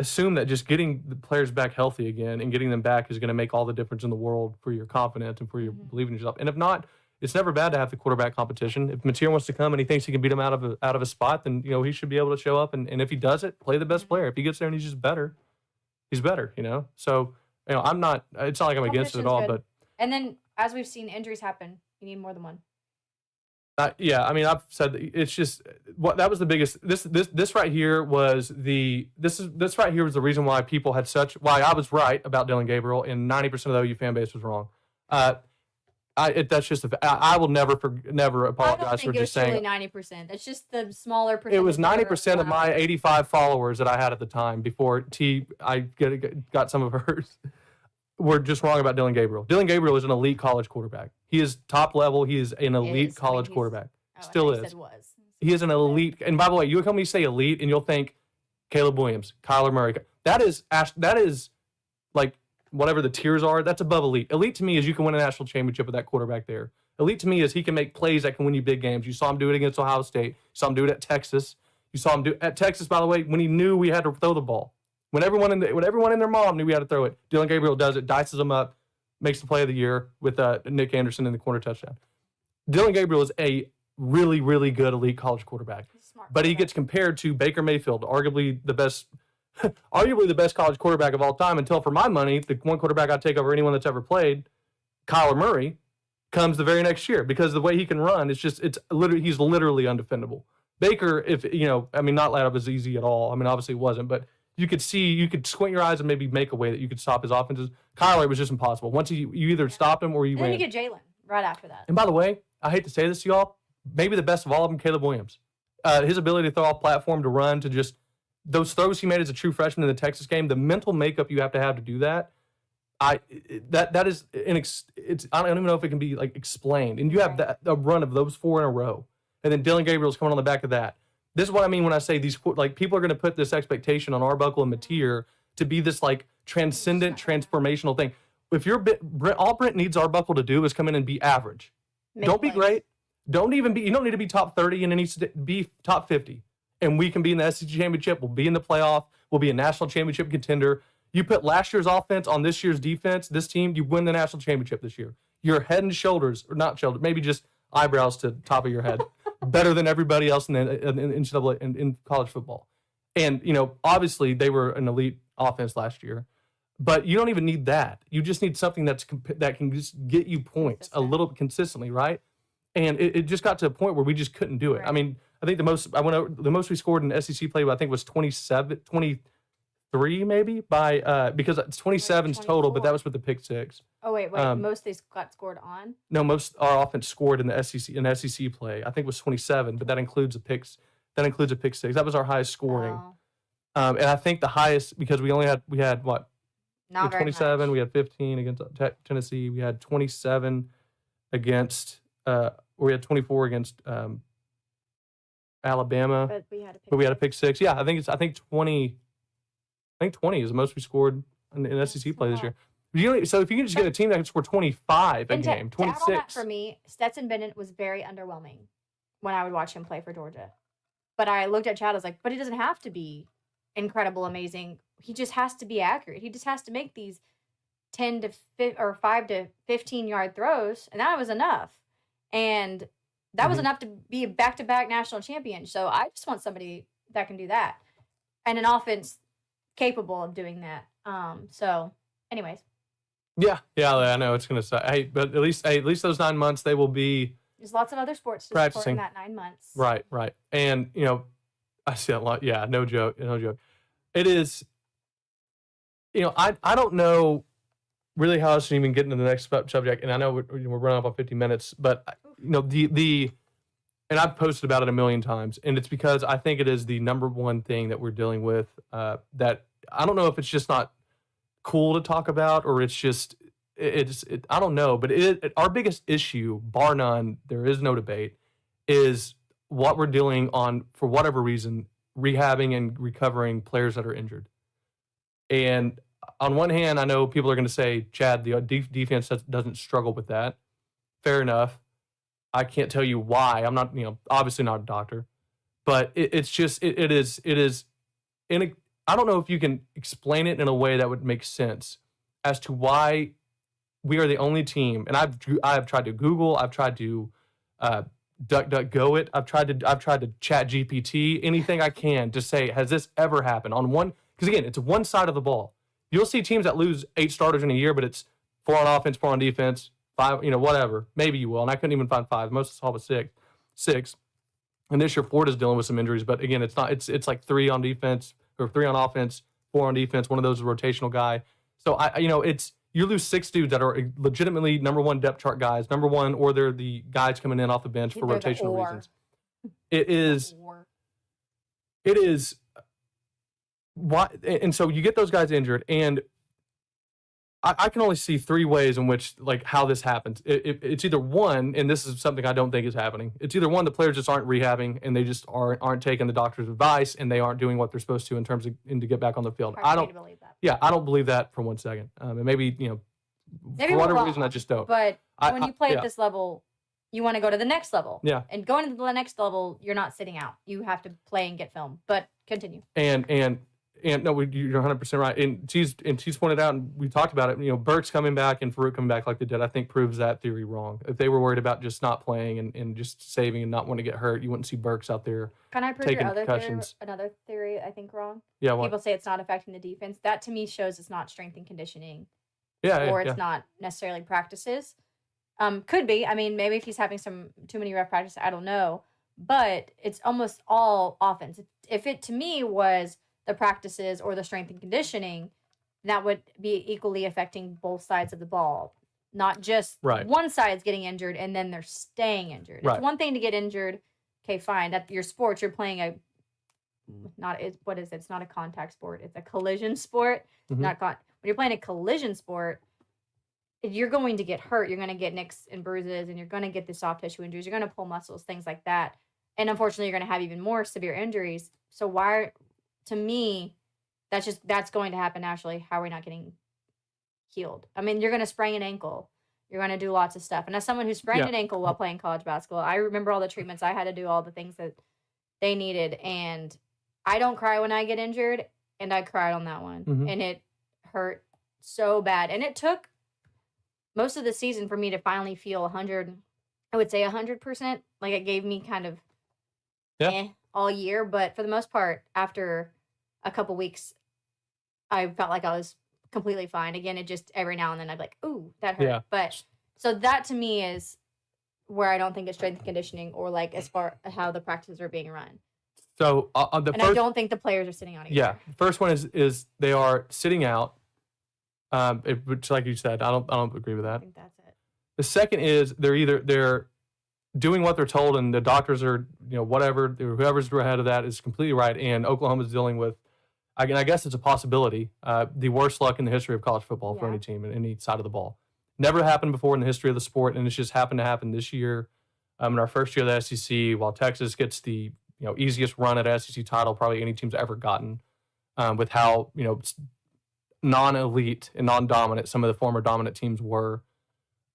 assume that just getting the players back healthy again and getting them back is going to make all the difference in the world for your confidence and for your believing in yourself. And if not, it's never bad to have the quarterback competition. If Mateer wants to come and he thinks he can beat him out of a spot, then he should be able to show up. And if he does it, play the best player. If he gets there and he's just better, he's better. So I'm not. It's not like I'm against it at all. But and then as we've seen injuries happen, you need more than one. Yeah, I mean, I've said it's just that was the biggest. This right here was the reason why people had why I was right about Dylan Gabriel and 90% of the OU fan base was wrong. That's just I will never apologize for just saying 90%. That's just the smaller percentage. It was 90% of my 85 followers that I had at the time before I got some of hers. Were just wrong about Dylan Gabriel. Dylan Gabriel is an elite college quarterback. He is top level. He is an elite college quarterback. Still is. He is an elite. And by the way, you come me say elite, and you'll think Caleb Williams, Kyler Murray. That is like whatever the tiers are. That's above elite. Elite to me is you can win a national championship with that quarterback there. Elite to me is he can make plays that can win you big games. You saw him do it against Ohio State. You saw him do it at Texas. You saw him do it at Texas, by the way, when he knew we had to throw the ball. When everyone in their mom knew we had to throw it, Dylan Gabriel does it, dices them up, makes the play of the year with Nick Anderson in the corner touchdown. Dylan Gabriel is a really, really good elite college quarterback, but he gets compared to Baker Mayfield, arguably the best college quarterback of all time. Until, for my money, the one quarterback I'd take over anyone that's ever played, Kyler Murray, comes the very next year because the way he can run, he's literally undefendable. Baker, not that it was easy at all. I mean, obviously it wasn't, but you could squint your eyes and maybe make a way that you could stop his offenses. Kyler was just impossible. Once you either stopped him or you ran. And then you get Jalen right after that. And by the way, I hate to say this to y'all, maybe the best of all of them, Caleb Williams. His ability to throw off platform, to run, to just those throws he made as a true freshman in the Texas game, the mental makeup you have to do that. I don't even know if it can be like explained. And you have a run of those 4 in a row, and then Dylan Gabriel's coming on the back of that. This is what I mean when I say these, like, people are going to put this expectation on Arbuckle and Mateer to be this like transcendent, transformational thing. If you're all Brent needs Arbuckle to do is come in and be average. Don't be great. Don't even be. You don't need to be top 30, and it needs to be top 50. And we can be in the SEC championship. We'll be in the playoff. We'll be a national championship contender. You put last year's offense on this year's defense, this team, you win the national championship this year. You're head and shoulders, or not shoulders, maybe just eyebrows to top of your head, better than everybody else in NCAA in college football. And obviously they were an elite offense last year, but you don't even need that. You just need something that can just get you points a little consistently, right? And it just got to a point where we just couldn't do it. Right. I mean, I think the most we scored in SEC play, I think, was 23 maybe because it's 27's total, but that was with the pick six. Oh wait, most they got scored on? No, most our offense scored in the SEC play. I think it was 27, but that includes a pick six. That was our highest scoring. Oh. And I think the highest, because we had what? Not 27. very much. We had 15 against Tennessee. We had 27 against. We had 24 against Alabama. But we had a pick six. Yeah, I think 20. I think 20 is the most we scored in SEC play this year. So if you can just get a team that can score 25 a game, 26. To add on that for me, Stetson Bennett was very underwhelming when I would watch him play for Georgia. But I looked at Chad, I was like, but he doesn't have to be incredible, amazing. He just has to be accurate. He just has to make these 5 to 15-yard throws, and that was enough. And that was enough to be a back-to-back national champion. So I just want somebody that can do that. And an offense capable of doing that. So anyways. Yeah, I know it's gonna suck. Hey, but at least those 9 months they will be. There's lots of other sports to practicing support in that 9 months. Right. And I see a lot. Yeah, no joke. It is. I don't know really how else to even get into the next subject, and I know we're running up on 50 minutes, but and I've posted about it a million times, and it's because I think it is the number one thing that we're dealing with. That I don't know if it's just not cool to talk about, or it's just I don't know, but our biggest issue, bar none, there is no debate, is what we're dealing on for whatever reason, rehabbing and recovering players that are injured. And on one hand, I know people are going to say, Chad, the defense doesn't struggle with that. Fair enough. I can't tell you why. I'm not, obviously not a doctor, but it's just, it is, I don't know if you can explain it in a way that would make sense as to why we are the only team. And I've tried to Google, I've tried to DuckDuckGo it, I've tried to chat GPT, anything I can to say, has this ever happened on one? Because again, it's one side of the ball. You'll see teams that lose 8 starters in a year, but it's 4 on offense, 4 on defense, 5, whatever. Maybe you will. And I couldn't even find 5. Most saw was 6. And this year, Florida's dealing with some injuries, but again, it's not. It's like 3 on defense or 3 on offense, 4 on defense. One of those is a rotational guy. So it's you lose 6 dudes that are legitimately number 1 depth chart guys, number 1, or they're the guys coming in off the bench for rotational reasons. It is. Why? And so you get those guys injured, and I can only see 3 ways in which, like, how this happens. It's either one, and this is something I don't think is happening. It's either one, the players just aren't rehabbing, and they just aren't taking the doctor's advice, and they aren't doing what they're supposed to in terms of to get back on the field. I don't believe that. Yeah, I don't believe that for 1 second. And maybe for whatever reason, I just don't. But when you play at this level, you want to go to the next level. Yeah. And going to the next level, you're not sitting out. You have to play and get film. But continue. And no, you're 100% right. And she's pointed out, and we talked about it, Burks coming back and Farouk coming back like they did, I think proves that theory wrong. If they were worried about just not playing and just saving and not wanting to get hurt, you wouldn't see Burks out there. Can I prove your another theory I think wrong? Yeah, what? People say it's not affecting the defense. That to me shows it's not strength and conditioning. Or it's not necessarily practices. Could be. I mean, maybe if he's having some too many rough practices, I don't know. But it's almost all offense. If it to me was the practices or the strength and conditioning, that would be equally affecting both sides of the ball. Not just one side's getting injured and then they're staying injured. It's one thing to get injured. Okay, fine. At your sports, you're playing it's not a contact sport. It's a collision sport. Mm-hmm. When you're playing a collision sport, you're going to get hurt. You're going to get nicks and bruises, and you're going to get the soft tissue injuries. You're going to pull muscles, things like that. And unfortunately, you're going to have even more severe injuries. So to me, that's going to happen naturally. How are we not getting healed? I mean, you're going to sprain an ankle. You're going to do lots of stuff. And as someone who sprained an ankle while playing college basketball, I remember all the treatments I had to do, all the things that they needed. And I don't cry when I get injured, and I cried on that one. And it hurt so bad. And it took most of the season for me to finally feel 100, I would say 100%. Like, it gave me kind of all year. But for the most part, after a couple weeks, I felt like I was completely fine. Again, it just every now and then I'd be like, ooh, that hurt. Yeah. But so that to me is where I don't think it's strength and conditioning, or like as far as how the practices are being run. So I don't think the players are sitting out either. Yeah, the first one is they are sitting out, which, like you said, I don't agree with that. I think that's it. The second is they're doing what they're told, and the doctors are, whatever, whoever's ahead of that is completely right. And Oklahoma's dealing with, I guess it's a possibility, the worst luck in the history of college football for any team and any side of the ball. Never happened before in the history of the sport, and it's just happened to happen this year. In our first year of the SEC, while Texas gets the easiest run at SEC title probably any team's ever gotten, with how non-elite and non-dominant some of the former dominant teams were,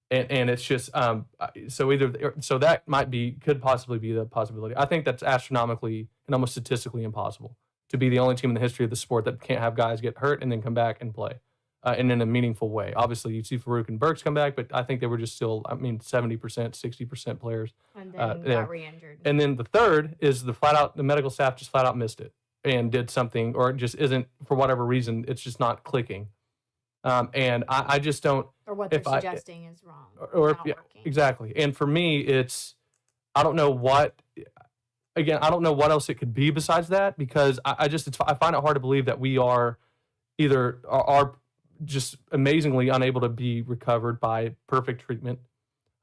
and it's just so that could possibly be the possibility. I think that's astronomically and almost statistically impossible to be the only team in the history of the sport that can't have guys get hurt and then come back and play, and in a meaningful way. Obviously, you see Farouk and Burks come back, but I think they were just still, 70%, 60% players. And then got re-injured. And then the third is the medical staff just flat out missed it and did something, or it just isn't, for whatever reason, it's just not clicking. And I just don't. Or what they're suggesting is wrong. Or exactly. And for me, it's, I don't know what else it could be besides that, because I find it hard to believe that we are just amazingly unable to be recovered by perfect treatment.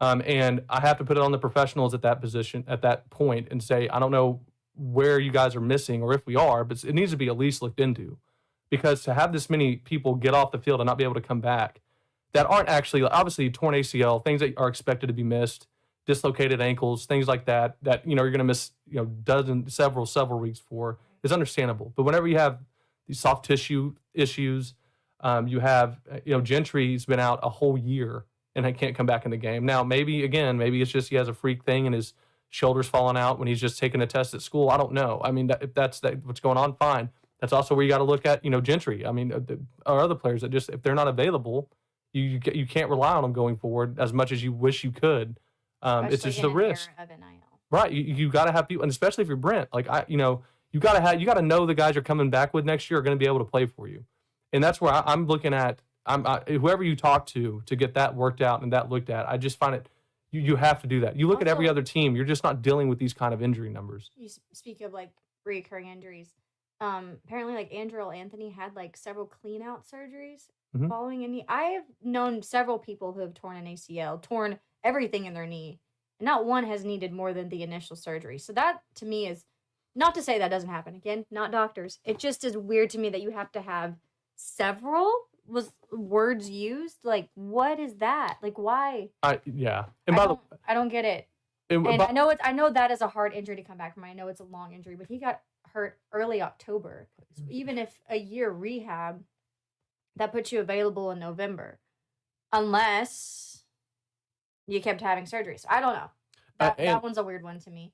And I have to put it on the professionals at that position, at that point, and say, I don't know where you guys are missing, or if we are, but it needs to be at least looked into. Because to have this many people get off the field and not be able to come back, that aren't actually, obviously, torn ACL, things that are expected to be missed, dislocated ankles, things like that you're going to miss, several weeks for, is understandable. But whenever you have these soft tissue issues, you have, Gentry's been out a whole year and he can't come back in the game. Now, maybe it's just he has a freak thing and his shoulder's falling out when he's just taking a test at school. I don't know. I mean, if that's what's going on, fine. That's also where you got to look at, Gentry. I mean, our other players that just, if they're not available, you can't rely on them going forward as much as you wish you could. It's just a risk. Right. You got to have people, and especially if you're Brent, like you got to know the guys you're coming back with next year are going to be able to play for you. And that's where I'm looking at, whoever you talk to get that worked out and that looked at. I just find it, you have to do that. You look at every other team, you're just not dealing with these kind of injury numbers. You speak of like recurring injuries. Apparently like Andrew Anthony had like several clean out surgeries following a knee. I have known several people who have torn an ACL, torn everything in their knee, and not one has needed more than the initial surgery. So that to me is, not to say that doesn't happen. Again, not doctors. It just is weird to me that you have to have several words used. Like, what is that? Like, why? Yeah. And I don't get it. And I know that is a hard injury to come back from. I know it's a long injury, but he got hurt early October. So even if a year rehab, that puts you available in November, unless you kept having surgery. So I don't know. That one's a weird one to me.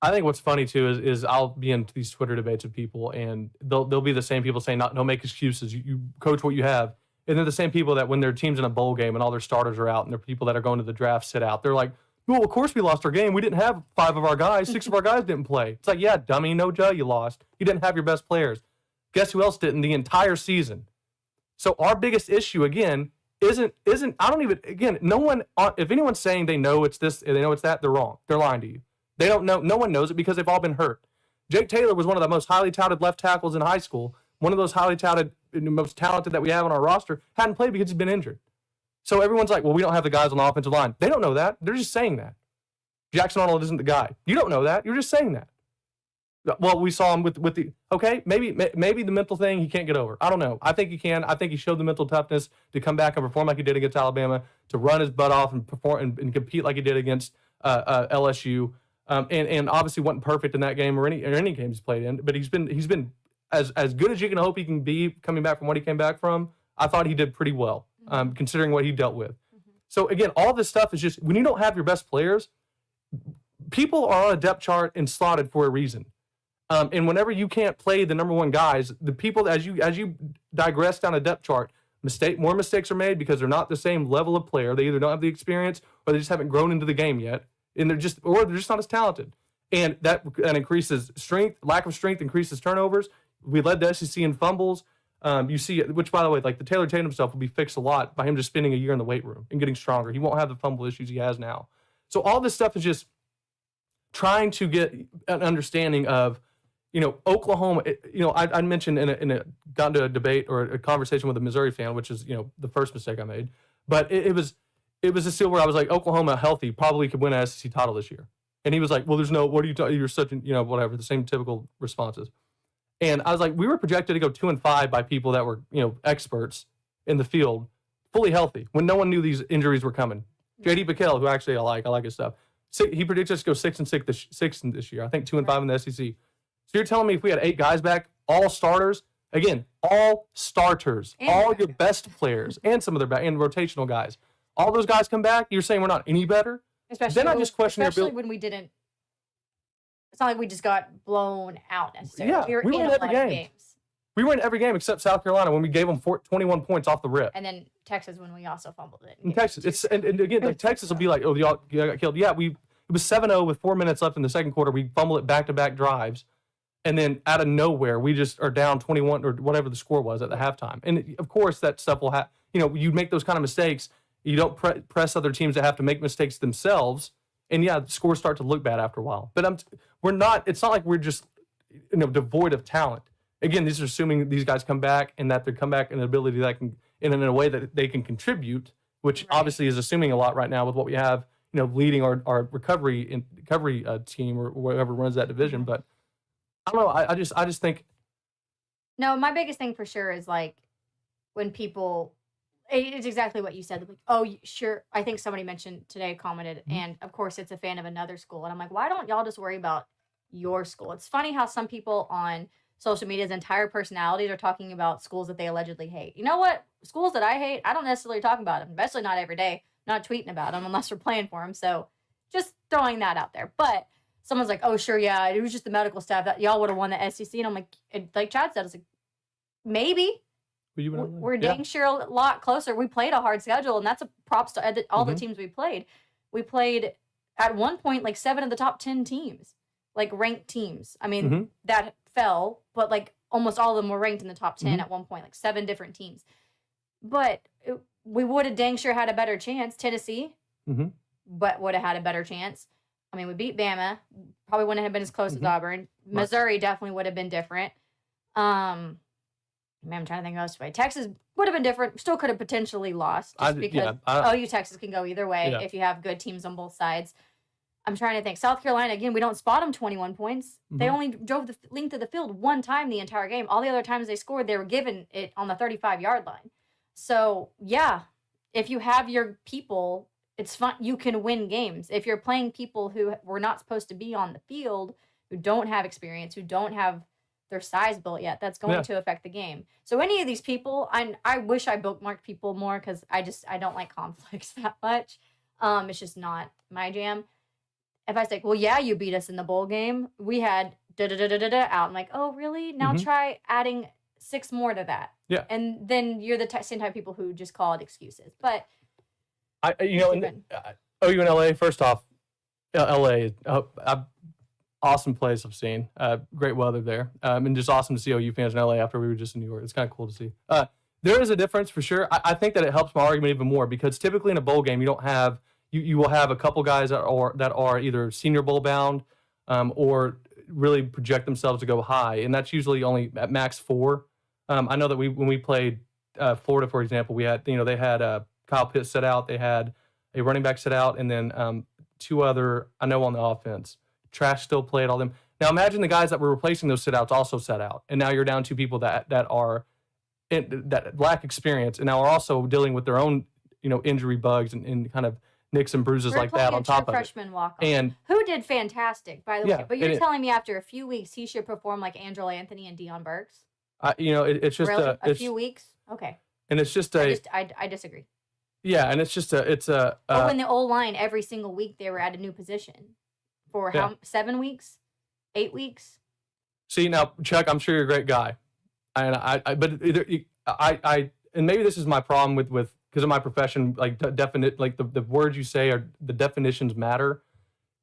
I think what's funny too is I'll be in these Twitter debates with people, and they'll be the same people saying, "Don't make excuses. You coach what you have." And they're the same people that when their team's in a bowl game and all their starters are out, and they're people that are going to the draft sit out. They're like, "Well, of course we lost our game. We didn't have 5 of our guys. 6 of our guys didn't play." It's like, yeah, dummy, no duh, you lost. You didn't have your best players. Guess who else didn't the entire season? So our biggest issue again isn't no one. If anyone's saying they know it's this, they know it's that, they're wrong. They're lying to you. They don't know. No one knows it because they've all been hurt. Jake Taylor was one of the most highly touted left tackles in high school. One of those highly touted, most talented that we have on our roster, hadn't played because he's been injured. So everyone's like, well, we don't have the guys on the offensive line. They don't know that. They're just saying that. Jackson Arnold isn't the guy. You don't know that. You're just saying that. Well, we saw him with the, okay, maybe the mental thing he can't get over. I don't know. I think he can. I think he showed the mental toughness to come back and perform like he did against Alabama, to run his butt off and perform and compete like he did against LSU. And obviously wasn't perfect in that game or any game he's played in, but he's been as good as you can hope he can be coming back from what he came back from, I thought he did pretty well, considering what he dealt with. So again, all this stuff is just, when you don't have your best players, people are on a depth chart and slotted for a reason. And whenever you can't play the number one guys, the people, as you digress down a depth chart, more mistakes are made because they're not the same level of player. They either don't have the experience or they just haven't grown into the game yet, and they're just not as talented. And that increases strength. Lack of strength increases turnovers. We led the SEC in fumbles. You see, which by the way, like the Taylor Tatum stuff will be fixed a lot by him just spending a year in the weight room and getting stronger. He won't have the fumble issues he has now. So all this stuff is just trying to get an understanding of, Oklahoma. I mentioned got into a debate or a conversation with a Missouri fan, which is the first mistake I made. But it was a deal where I was like, Oklahoma healthy probably could win an SEC title this year, and he was like, well, there's no. What are you talking? You're such whatever, the same typical responses. And I was like, we were projected to go 2-5 by people that were experts in the field, fully healthy, when no one knew these injuries were coming. J.D. Pickell, who actually I like his stuff. He predicts us to go 6-6 this year. I think 2-5 in the SEC. So you're telling me if we had 8 guys back, all starters, again, all starters, all your best players, and some of their back and rotational guys, all those guys come back, you're saying we're not any better? Especially, then I just question especially when we didn't. It's not like we just got blown out necessarily. Yeah, we were in every game. Games. We were in every game except South Carolina when we gave them 21 points off the rip. And then Texas when we also fumbled it. In Texas, and again, like Texas will be like, oh, y'all got killed. Yeah, it was 7-0 with 4 minutes left in the second quarter. We fumbled it back-to-back drives. And then out of nowhere, we just are down 21 or whatever the score was at the halftime. And of course, that stuff will have, you make those kind of mistakes. You don't press other teams that have to make mistakes themselves. And yeah, the scores start to look bad after a while. But it's not like we're just, devoid of talent. Again, these are assuming these guys come back and that they come back in an ability that can, in a way that they can contribute, which obviously is assuming a lot right now with what we have, leading our recovery team or whoever runs that division. But I don't know. I just think. No, my biggest thing for sure is like when people, it's exactly what you said. Like, oh, sure. I think somebody mentioned today, commented, and of course it's a fan of another school. And I'm like, why don't y'all just worry about your school? It's funny how some people on social media's entire personalities are talking about schools that they allegedly hate. You know what? Schools that I hate, I don't necessarily talk about them, especially not every day, not tweeting about them unless we're playing for them. So just throwing that out there. But someone's like, oh, sure, yeah, it was just the medical staff that y'all would have won the SEC. And I'm like Chad said, it's like, maybe. We're dang sure a lot closer. We played a hard schedule, and that's a props to all the teams we played. We played, at one point, like 7 of the top 10 teams, like ranked teams. I mean, that fell, but like almost all of them were ranked in the top 10 at one point, like 7 different teams. But we would have dang sure had a better chance. Tennessee, but would have had a better chance. I mean, we beat Bama. Probably wouldn't have been as close as Auburn. Missouri definitely would have been different. I'm trying to think of else way. Texas would have been different. Still could have potentially lost just because OU Texas can go either way if you have good teams on both sides. I'm trying to think. South Carolina, again, we don't spot them 21 points. They only drove the length of the field one time the entire game. All the other times they scored, they were given it on the 35-yard line. So, yeah, if you have your people, it's fun. You can win games. If you're playing people who were not supposed to be on the field, who don't have experience, who don't have their size built yet, that's going to affect the game. So any of these people, I wish I bookmarked people more because I don't like conflicts that much. It's just not my jam. If I say, well, yeah, you beat us in the bowl game, we had out. I'm like, oh, really? Now try adding 6 more to that. Yeah. And then you're the same type of people who just call it excuses. But OU and LA, first off, LA, awesome place I've seen. Great weather there. And just awesome to see OU fans in LA after we were just in New York. It's kind of cool to see. There is a difference for sure. I think that it helps my argument even more because typically in a bowl game, you don't have, you will have a couple guys that are either senior bowl bound or really project themselves to go high. And that's usually only at max 4. I know that when we played Florida, for example, we had, they had Kyle Pitts set out. They had a running back set out and then 2 other, I know on the offense. Trash still played all them. Now imagine the guys that were replacing those sit outs also set out. And now you're down 2 people that lack experience and now are also dealing with their own, injury bugs and kind of nicks and bruises We're like that playing on top of it. freshman walk-on, And who did fantastic, by the Yeah, way. But you're telling me after a few weeks he should perform like Angelo Anthony and Dion Burks? it's just Really? A few weeks? Okay. and it's just I disagree. yeah, and it's just a Or when the O-line every single week they were at a new position for 7 weeks, 8 weeks. See now, Chuck, I'm sure you're a great guy, and and maybe this is my problem with because of my profession, like the words you say are the definitions matter.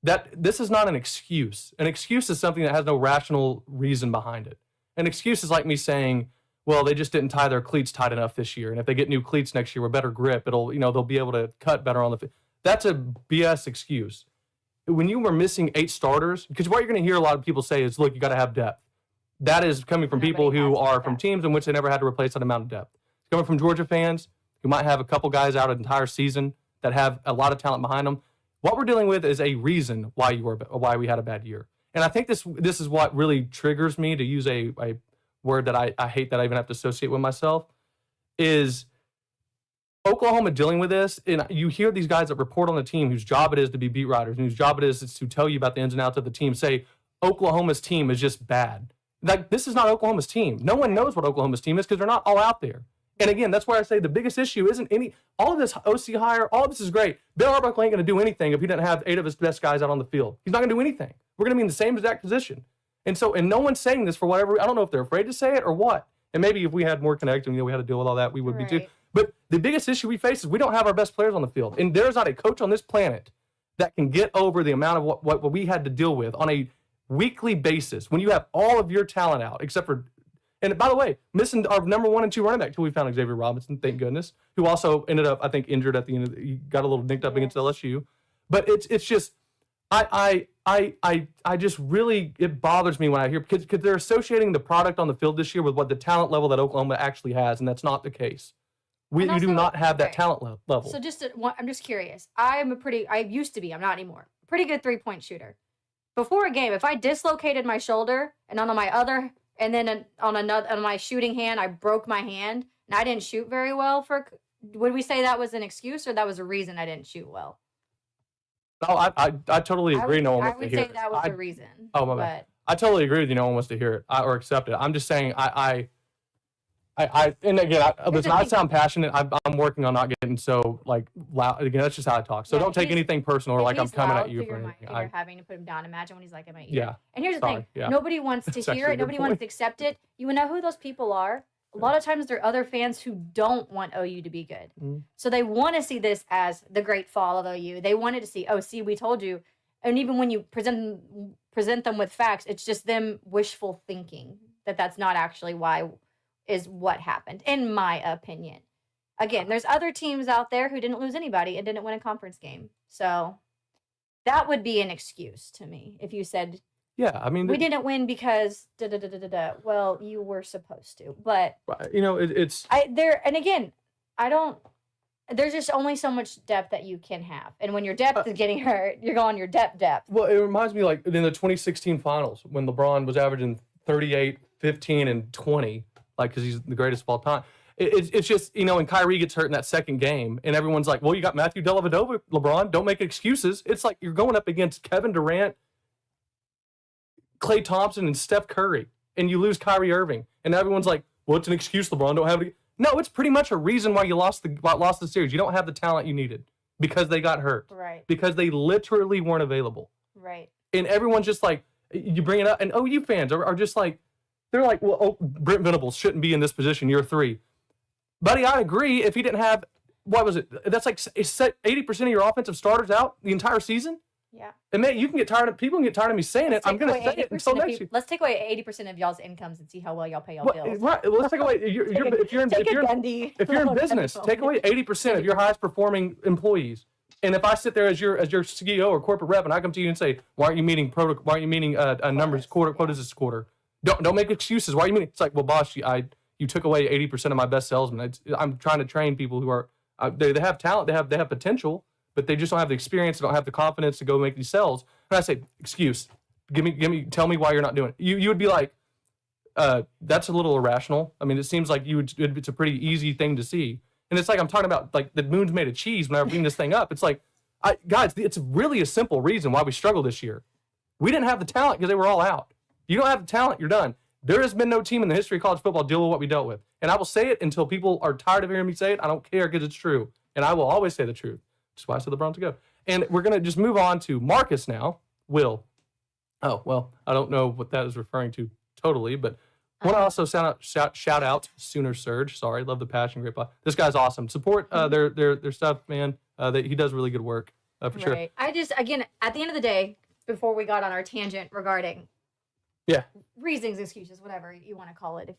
That this is not an excuse. An excuse is something that has no rational reason behind it. An excuse is like me saying, well, they just didn't tie their cleats tight enough this year, and if they get new cleats next year with better grip, they'll be able to cut better on the. That's a BS excuse. When you were missing 8 starters, because what you're going to hear a lot of people say is, look, you got to have depth. That is coming from people who are from teams in which they never had to replace that amount of depth. It's coming from Georgia fans who might have a couple guys out an entire season that have a lot of talent behind them. What we're dealing with is a reason why we had a bad year. And I think this is what really triggers me, to use a word that I hate that I even have to associate with myself, is Oklahoma dealing with this. And you hear these guys that report on the team whose job it is to be beat writers and whose job it is to tell you about the ins and outs of the team say Oklahoma's team is just bad. Like, this is not Oklahoma's team. No one knows what Oklahoma's team is because they're not all out there. And again, that's why I say the biggest issue isn't all of this OC hire, all of this is great. Bill Arbuckle ain't going to do anything if he doesn't have 8 of his best guys out on the field. He's not going to do anything. We're going to be in the same exact position. And no one's saying this for whatever, I don't know if they're afraid to say it or what. And maybe if we had more connection, we had to deal with all that, we would be too. But the biggest issue we face is we don't have our best players on the field. And there's not a coach on this planet that can get over the amount of what we had to deal with on a weekly basis when you have all of your talent out, except for, and by the way, missing our number 1 and 2 running back till we found Xavier Robinson, thank goodness, who also ended up, I think, injured at the end he got a little nicked up against LSU. But it's just, I just really, it bothers me when I hear, because they're associating the product on the field this year with what the talent level that Oklahoma actually has, and that's not the case. We do not have that talent level. So I'm just curious. I used to be, I'm not anymore, pretty good 3-point shooter. Before a game, if I dislocated my shoulder and on my shooting hand, I broke my hand and I didn't shoot very well, would we say that was an excuse or that was a reason I didn't shoot well? No, I totally agree. No one wants to hear it. I would say that was the reason. Oh, my bad. I totally agree with you. No one wants to hear it or accept it. I'm just saying and again, listen, I sound passionate. I'm working on not getting so loud. Again, that's just how I talk. So don't take anything personal or like I'm coming at you for anything. You're having to put him down. Imagine when he's like in my ear. Yeah. And here's the thing: nobody wants to hear it. Nobody wants to accept it. You know who those people are? A lot of times, there are other fans who don't want OU to be good. Mm-hmm. So they want to see this as the great fall of OU. They wanted to see, oh, see, we told you. And even when you present them with facts, it's just them wishful thinking that that's not actually what happened, in my opinion. Again, there's other teams out there who didn't lose anybody and didn't win a conference game. So that would be an excuse to me if you said, yeah, I mean, we didn't win because well, you were supposed to. But there's just only so much depth that you can have. And when your depth is getting hurt, you're going your depth. Well, it reminds me like in the 2016 finals when LeBron was averaging 38, 15, and 20. Like, because he's the greatest of all time. It's just, and Kyrie gets hurt in that second game, and everyone's like, well, you got Matthew Dellavedova, LeBron, don't make excuses. It's like you're going up against Kevin Durant, Klay Thompson, and Steph Curry, and you lose Kyrie Irving. And everyone's like, well, it's an excuse, LeBron, don't have it. No, it's pretty much a reason why you lost the series. You don't have the talent you needed because they got hurt. Right. Because they literally weren't available. Right. And everyone's just like, you bring it up, and OU fans are just like, they're like, well, Brent Venables shouldn't be in this position year 3. Buddy, I agree. If he didn't have, what was it? That's like 80% of your offensive starters out the entire season. Yeah. And man, people can get tired of me saying it. I'm going to say it until next year. Let's take away 80% of y'all's incomes and see how well y'all pay y'all bills. Right. Let's take away, if you're in business, take away 80% of your highest performing employees. And if I sit there as your CEO or corporate rep and I come to you and say, why aren't you meeting numbers, quotas this quarter? Don't make excuses. Why are you mean? It's like, well, boss, you took away 80% of my best salesmen. I'm trying to train people who are they have talent, they have potential, but they just don't have the experience, they don't have the confidence to go make these sales. And I say, excuse, tell me why you're not doing it. You would be like, that's a little irrational. I mean, it seems like it's a pretty easy thing to see. And it's like I'm talking about like the moon's made of cheese when I bring this thing up. It's like Guys, it's really a simple reason why we struggled this year. We didn't have the talent because they were all out. You don't have the talent, you're done. There has been no team in the history of college football deal with what we dealt with. And I will say it until people are tired of hearing me say it. I don't care because it's true. And I will always say the truth. That's why I said the Browns to go. And we're going to just move on to Marcus now. Will. Oh, well, I don't know what that is referring to totally, but I want to also shout out Sooner Surge. Sorry, love the passion, great play. This guy's awesome. Support their stuff, man. He does really good work for sure. Right. I just, again, at the end of the day, before we got on our tangent regarding reasons, excuses, whatever you want to call it,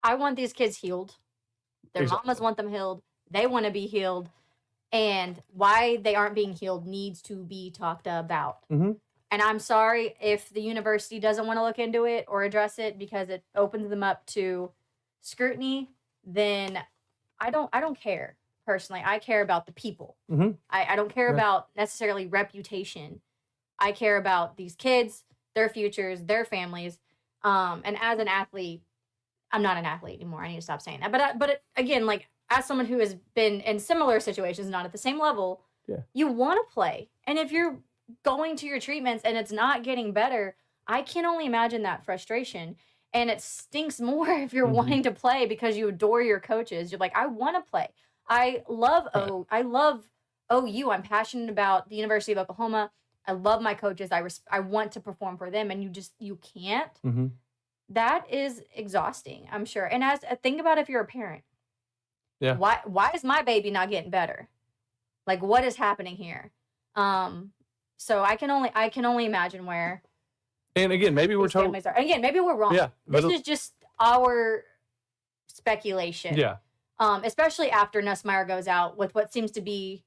I want these kids healed. Their mamas want them healed. They want to be healed. And why they aren't being healed needs to be talked about. Mm-hmm. And I'm sorry if the university doesn't want to look into it or address it because it opens them up to scrutiny. Then I don't care personally. I care about the people. Mm-hmm. I don't care about necessarily reputation. I care about these kids, their futures, their families. And as an athlete, I'm not an athlete anymore. I need to stop saying that. But again, like as someone who has been in similar situations, not at the same level, you want to play. And if you're going to your treatments and it's not getting better, I can only imagine that frustration. And it stinks more if you're wanting to play because you adore your coaches. You're like, I want to play. I love OU. I'm passionate about the University of Oklahoma. I love my coaches. I want to perform for them, and you can't. Mm-hmm. That is exhausting, I'm sure. And think about if you're a parent. Yeah. Why is my baby not getting better? Like, what is happening here? So I can only imagine where. And again, maybe we're totally. Again, maybe we're wrong. Yeah. This is just our speculation. Yeah. Especially after Nussmeier goes out with what seems to be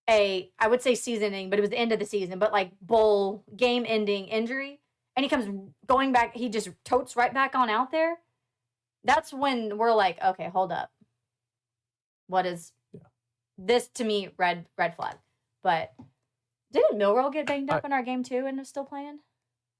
I would say seasoning, but it was the end of the season, but like bowl game ending injury. And he comes going back. He just totes right back on out there. That's when we're like, okay, hold up. What is this to me? Red flag. But didn't Milroe get banged up in our game too and is still playing?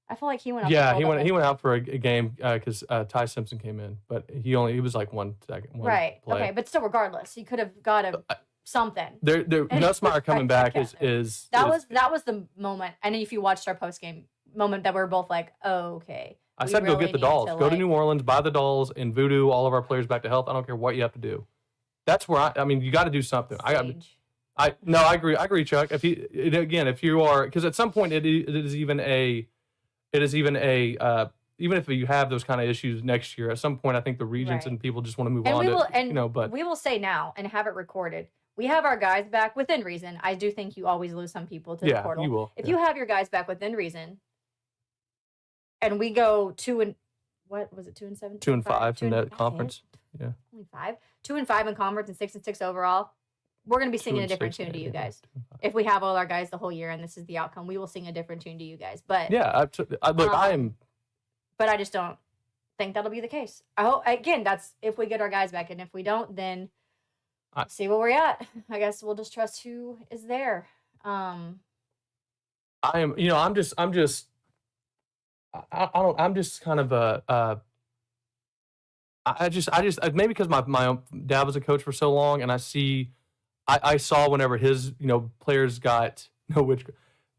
I feel like he went out. Yeah, he went out for a game because Ty Simpson came in, but he was like 1 second. Right. Play. Okay, but still, regardless, he could have got something. Nussmeier coming back is that was the moment. And if you watched our post game moment, that we're both like, oh, okay. I said go get the dolls. Go to New Orleans, buy the dolls, and voodoo all of our players back to health. I don't care what you have to do. That's where I mean, you got to do something. I agree, Chuck. If you are, because at some point even if you have those kind of issues next year, at some point I think the regents and people just want to move on. But we will say now and have it recorded. We have our guys back within reason. I do think you always lose some people to the portal. You will. If you have your guys back within reason, and we go 2-7, 2-5 in that conference. Yeah. Only 5, 2-5 in conference and 6-6 overall. We're going to be singing a different tune to you guys. If we have all our guys the whole year and this is the outcome, we will sing a different tune to you guys. But but I just don't think that'll be the case. I hope, again, that's if we get our guys back, and if we don't, then see where we're at. I guess we'll just trust who is there. I'm just kind of maybe because my own dad was a coach for so long, and I saw whenever his players got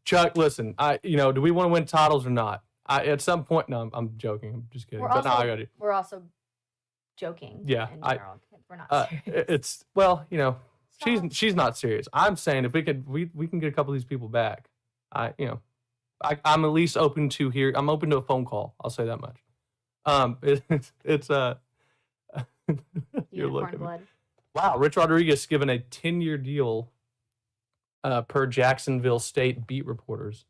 Chuck, listen, do we want to win titles or not? At some point, no, I'm joking. I'm just kidding. We're also joking. Yeah, we're not serious. She's not serious. I'm saying if we can get a couple of these people back, I'm at least open to I'm open to a phone call. I'll say that much. You're looking at me. Wow, Rich Rodriguez given a 10-year deal per Jacksonville State beat reporters.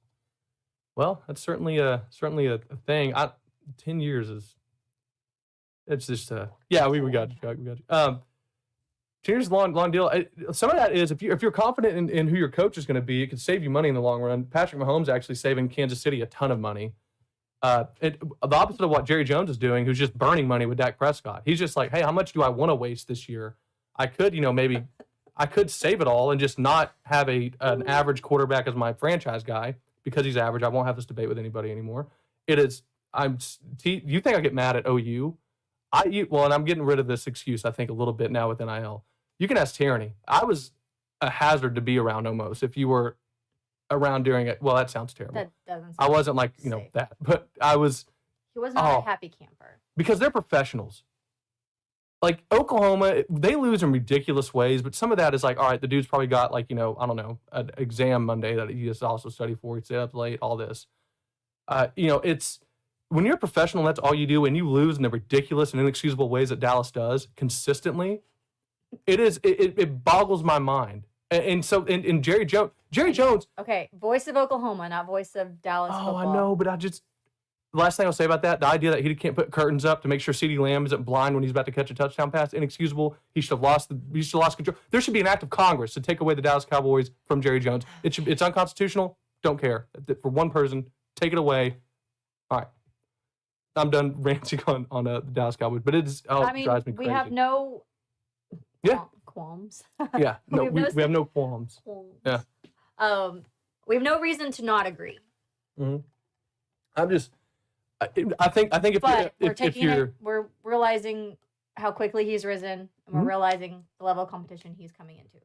Well, that's certainly a thing. 10 years it's just we got you. We got you. 10 years long deal. Some of that is if you're confident in who your coach is going to be, it could save you money in the long run. Patrick Mahomes actually saving Kansas City a ton of money. The opposite of what Jerry Jones is doing, who's just burning money with Dak Prescott. He's just like, hey, how much do I want to waste this year? I could, maybe I could save it all and just not have an average quarterback as my franchise guy because he's average. I won't have this debate with anybody anymore. You think I get mad at OU? And I'm getting rid of this excuse, I think, a little bit now with NIL. You can ask Tyranny. I was a hazard to be around almost if you were around during it. Well, that sounds terrible. That doesn't. I wasn't like safe. that, but I was. He was not a happy camper because they're professionals. Like Oklahoma, they lose in ridiculous ways, but some of that is like, all right, the dude's probably got like, I don't know, an exam Monday that he just also studied for. He stayed up late, all this. It's when you're a professional, that's all you do, and you lose in the ridiculous and inexcusable ways that Dallas does consistently. It boggles my mind. And so, in Jerry Jones. Okay, voice of Oklahoma, not voice of Dallas. Football. I know, but the last thing I'll say about that, the idea that he can't put curtains up to make sure CeeDee Lamb isn't blind when he's about to catch a touchdown pass, inexcusable. He should have lost control. There should be an act of Congress to take away the Dallas Cowboys from Jerry Jones. It's unconstitutional. Don't care. For one person, take it away. All right. I'm done ranting on the Dallas Cowboys, but it drives me crazy. We have no qualms. Yeah, no, we have no qualms. Yeah. We have no reason to not agree. Mm-hmm. I think if we're realizing how quickly he's risen, and we're realizing the level of competition he's coming into.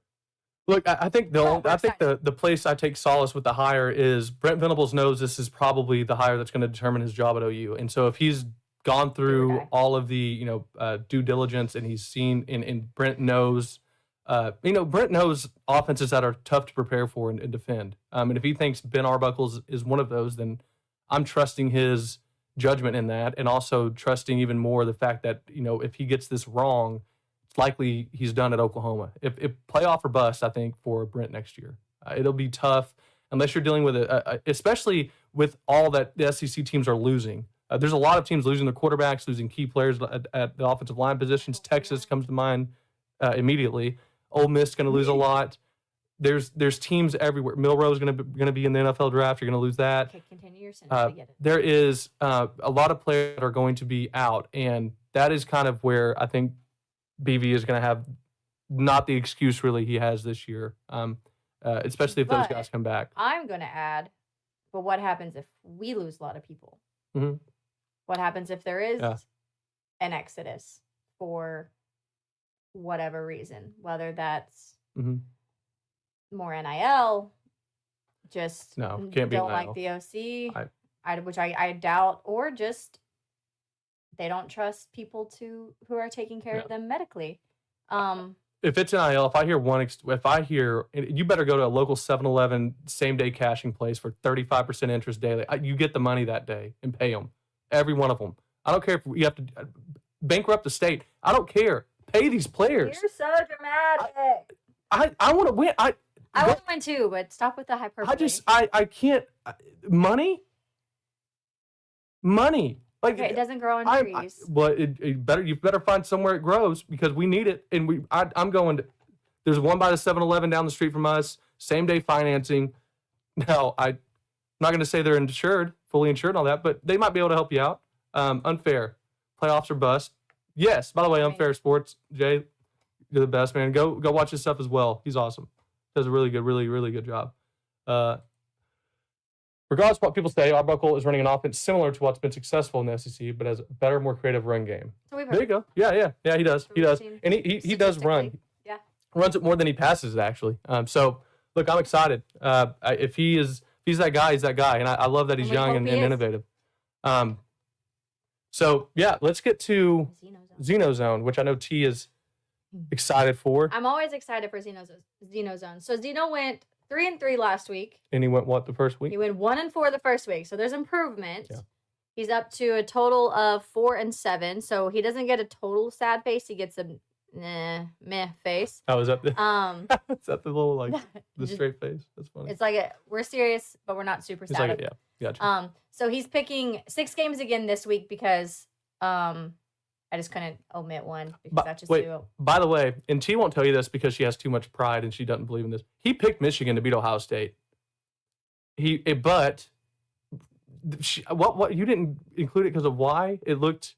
Look, I think the place I take solace with the hire is Brent Venables knows this is probably the hire that's going to determine his job at OU, and so if he's gone through all of the due diligence and he's seen and Brent knows. Brent knows offenses that are tough to prepare for and defend. And if he thinks Ben Arbuckle is one of those, then I'm trusting his judgment in that, and also trusting even more the fact that if he gets this wrong, it's likely he's done at Oklahoma. If playoff or bust, I think for Brent next year, it'll be tough unless you're dealing with especially with all that the SEC teams are losing. There's a lot of teams losing their quarterbacks, losing key players at the offensive line positions. Texas comes to mind immediately. Ole Miss is going to lose a lot. There's teams everywhere. Milroe is going to be in the NFL draft. You're going to lose that. Okay, continue your sentence. I get it. There is a lot of players that are going to be out, and that is kind of where I think BV is going to have not the excuse really he has this year, especially if those guys come back. I'm going to add, but what happens if we lose a lot of people? Mm-hmm. What happens if there is an exodus for whatever reason, whether that's more NIL, just can't be don't NIL. like the OC, which I doubt, or just they don't trust people who are taking care of them medically. If it's NIL, if I hear you better go to a local 7-Eleven same day cashing place for 35% interest daily, you get the money that day and pay them, every one of them. I don't care if you have to bankrupt the state. I don't care. Pay these players. You're so dramatic. I want to win. I want to win too, but stop with the hyperbole. I can't. Money. Like it doesn't grow on trees. You better find somewhere it grows because we need it. And I'm going to. There's one by the 7-Eleven down the street from us. Same day financing. Now I'm not going to say they're fully insured, and all that, but they might be able to help you out. Unfair. Playoffs or bust. Yes. By the way, Unfair Sports, Jay, you're the best, man. Go watch his stuff as well. He's awesome. Does a really good job. Regardless of what people say, Arbuckle is running an offense similar to what's been successful in the SEC, but has a better, more creative run game. So there you go. Yeah, he does. And he does run. Yeah. Runs it more than he passes it, actually. So, look, I'm excited. If he's that guy, he's that guy. And I love that he's young and innovative. So, yeah, let's get to Xeno Zone, which I know T is excited for. I'm always excited for Xeno Zone. So, Xeno went 3-3 last week. And he went what the first week? He went 1-4 the first week. So, there's improvement. Yeah. He's up to a total of 4-7. So, he doesn't get a total sad face. He gets a meh face. Oh, is that the is that the little the straight face? That's funny. It's like we're serious, but we're not super sad. It's gotcha. So he's picking 6 games again this week because I just couldn't omit one because that's just too. By the way, and T won't tell you this because she has too much pride and she doesn't believe in this. He picked Michigan to beat Ohio State. What you didn't include it because of why? It looked.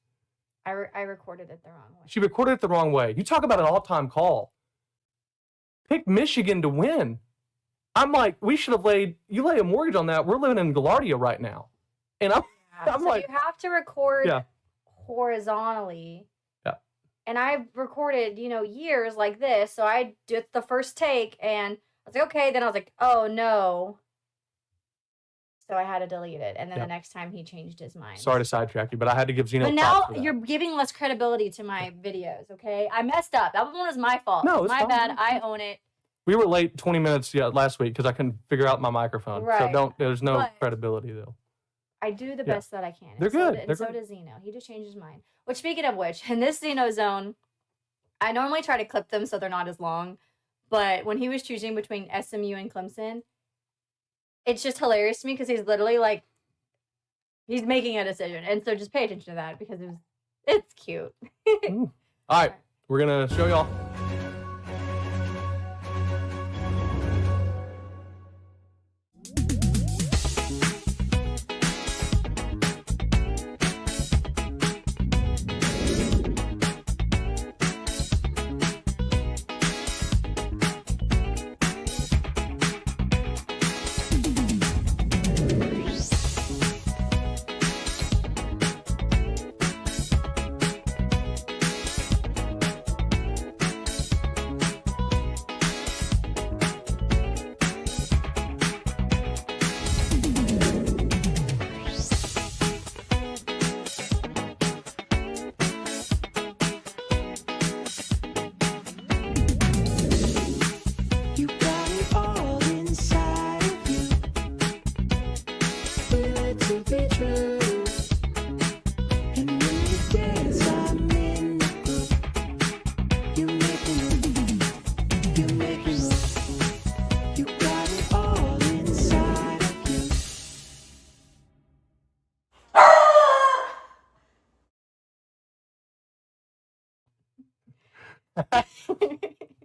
I recorded it the wrong way. She recorded it the wrong way. You talk about an all-time call. Pick Michigan to win. I'm like, we should have lay a mortgage on that. We're living in Galardia right now. And I'm so like, you have to record horizontally. Yeah. and I've recorded, years like this. So I did the first take and I was like, okay. Then I was like, oh no. So I had to delete it. And then the Yep. next time he changed his mind. Sorry to sidetrack you, but I had to give Xeno But props now for that. you're giving less credibility to my videos, okay? I messed up. That one was my fault. No, It's it's my fine. bad. I own it. We were late 20 minutes last week because I couldn't figure out my microphone. Right. So there's no But credibility though. I do the best that I can. They're good. And so does Xeno. He just changed his mind. Which, speaking of which, in this Xeno Zone, I normally try to clip them so they're not as long. But when he was choosing between SMU and Clemson, it's just hilarious to me because he's literally like, he's making a decision. And so just pay attention to that because it's cute. All right. We're going to show y'all.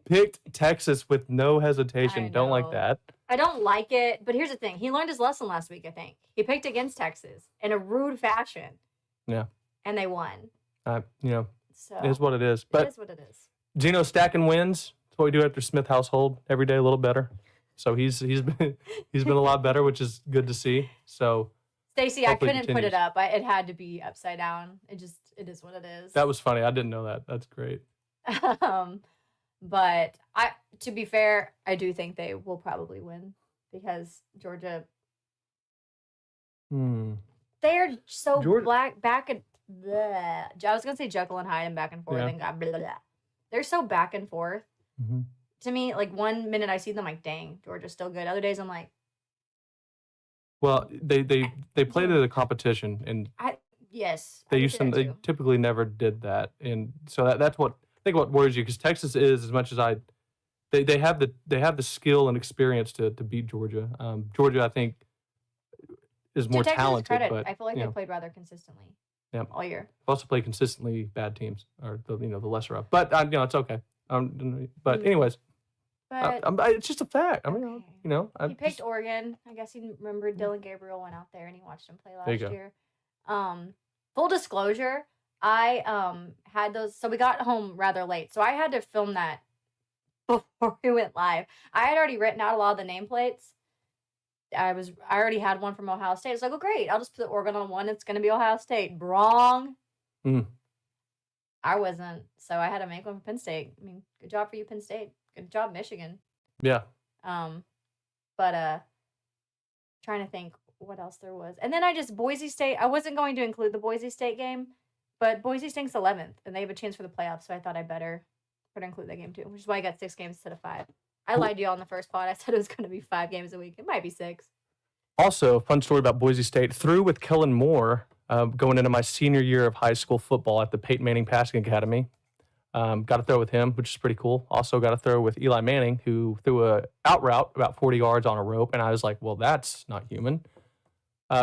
Picked Texas with no hesitation. Don't like that. I don't like it, but here's the thing. He learned his lesson last week, I think. He picked against Texas in a rude fashion. Yeah. And they won. So it is what it is. But it is what it is. Xeno stacking wins. That's what we do after Smith household every day, a little better. So he's been a lot better, which is good to see. So Stacy, I couldn't put it up. It had to be upside down. It is what it is. That was funny. I didn't know that. That's great. But to be fair, I do think they will probably win because Georgia. They're so back and. Bleh. I was gonna say Jekyll and Hyde and back and forth and got blah, blah, blah. They're so back and forth. Mm-hmm. To me, like one minute I see them like, dang, Georgia's still good. Other days I'm like. Well, they played it at a competition and. Yes. They typically never did that, and so that's what. I think what worries you because Texas is as much as they have the skill and experience to beat Georgia. Georgia, I think, is more talented, but I feel like they played rather consistently. Yeah, all year. Also play consistently bad teams or the lesser of, but it's okay. But anyways, it's just a fact. I mean, he picked Oregon. I guess he remembered Dylan Gabriel went out there and he watched him play last year. Full disclosure. I had those, so we got home rather late, so I had to film that before we went live. I had already written out a lot of the nameplates. I already had one from Ohio State. It's like, oh great, I'll just put Oregon on one. It's gonna be Ohio State. Wrong. I wasn't, so I had to make one for Penn State. I mean, good job for you, Penn State. Good job, Michigan. Yeah. But trying to think what else there was, and then Boise State. I wasn't going to include the Boise State game. But Boise State's 11th, and they have a chance for the playoffs, so I thought I'd better include that game too, which is why I got 6 games instead of 5. I lied to you all in the first pod. I said it was going to be 5 games a week. It might be 6. Also, fun story about Boise State. Through with Kellen Moore going into my senior year of high school football at the Peyton Manning Passing Academy. Got to throw with him, which is pretty cool. Also got to throw with Eli Manning, who threw a out route about 40 yards on a rope, and I was like, well, that's not human.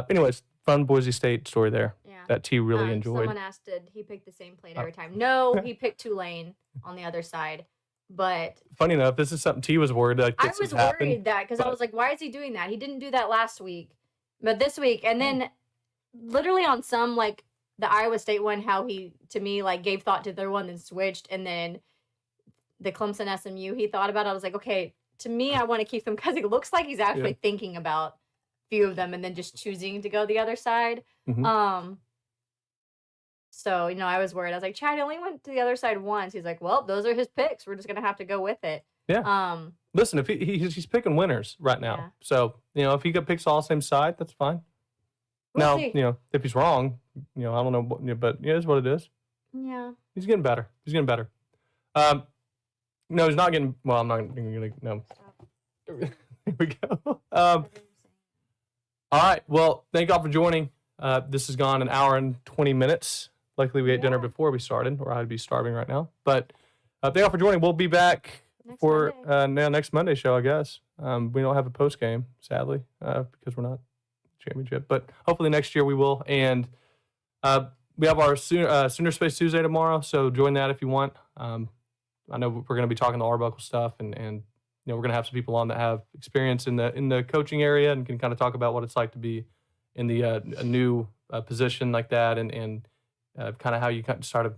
Anyways, fun Boise State story there. Yeah. That T really enjoyed. Someone asked, did he pick the same plate every time? No, he picked Tulane on the other side. But funny enough, this is something T was worried that I was worried that because I was like, why is he doing that? He didn't do that last week, but this week, and then literally on some like the Iowa State one, how he to me like gave thought to their one, then switched, and then the Clemson SMU he thought about. I was like, okay, to me, I want to keep them because it looks like he's actually thinking about a few of them and then just choosing to go the other side. So, I was worried. I was like, Chad only went to the other side once. He's like, well, those are his picks. We're just going to have to go with it. Yeah. Listen, if he's picking winners right now. Yeah. So, if he picks all the same side, that's fine. We'll see. If he's wrong, I don't know, but it is what it is. Yeah. He's getting better. No, he's not getting, well, I'm not going to, no. Here we go. All right. Well, thank y'all for joining. This has gone an hour and 20 minutes. Luckily, we ate dinner before we started, or I'd be starving right now. But thank y'all for joining. We'll be back next Monday show, I guess. We don't have a post game, sadly, because we're not championship. But hopefully next year we will. And we have our Sooner Space Tuesday tomorrow, so join that if you want. I know we're going to be talking the Arbuckle stuff, and we're going to have some people on that have experience in the coaching area and can kind of talk about what it's like to be in the a new position like that, and kind of how you kind of start to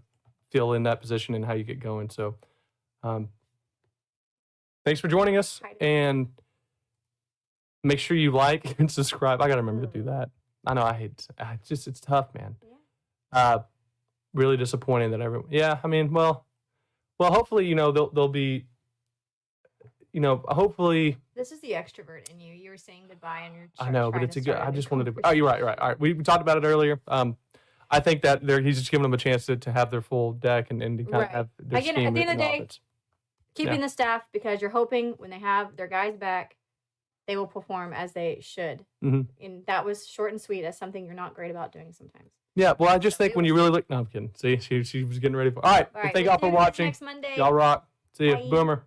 feel in that position and how you get going. So thanks for joining us, and make sure you like and subscribe. I got to remember to do that. I know it's tough, man. Really disappointing that everyone. Yeah, I mean, well, hopefully, they'll be, hopefully. This is the extrovert in you. You were saying goodbye and you're. I know, but it's a good. I just wanted to. Oh, you're right. All right. We talked about it earlier. I think that he's just giving them a chance to have their full deck and to kind of have their Again, scheme at the end of the day, offense. Keeping the staff, because you're hoping when they have their guys back, they will perform as they should. Mm-hmm. And that was short and sweet as something you're not great about doing sometimes. Yeah, well, I just think when you really look... No, I'm kidding. See, she was getting ready for... All right. Well, thank y'all for watching. Next Monday. Y'all rock. See you. Boomer.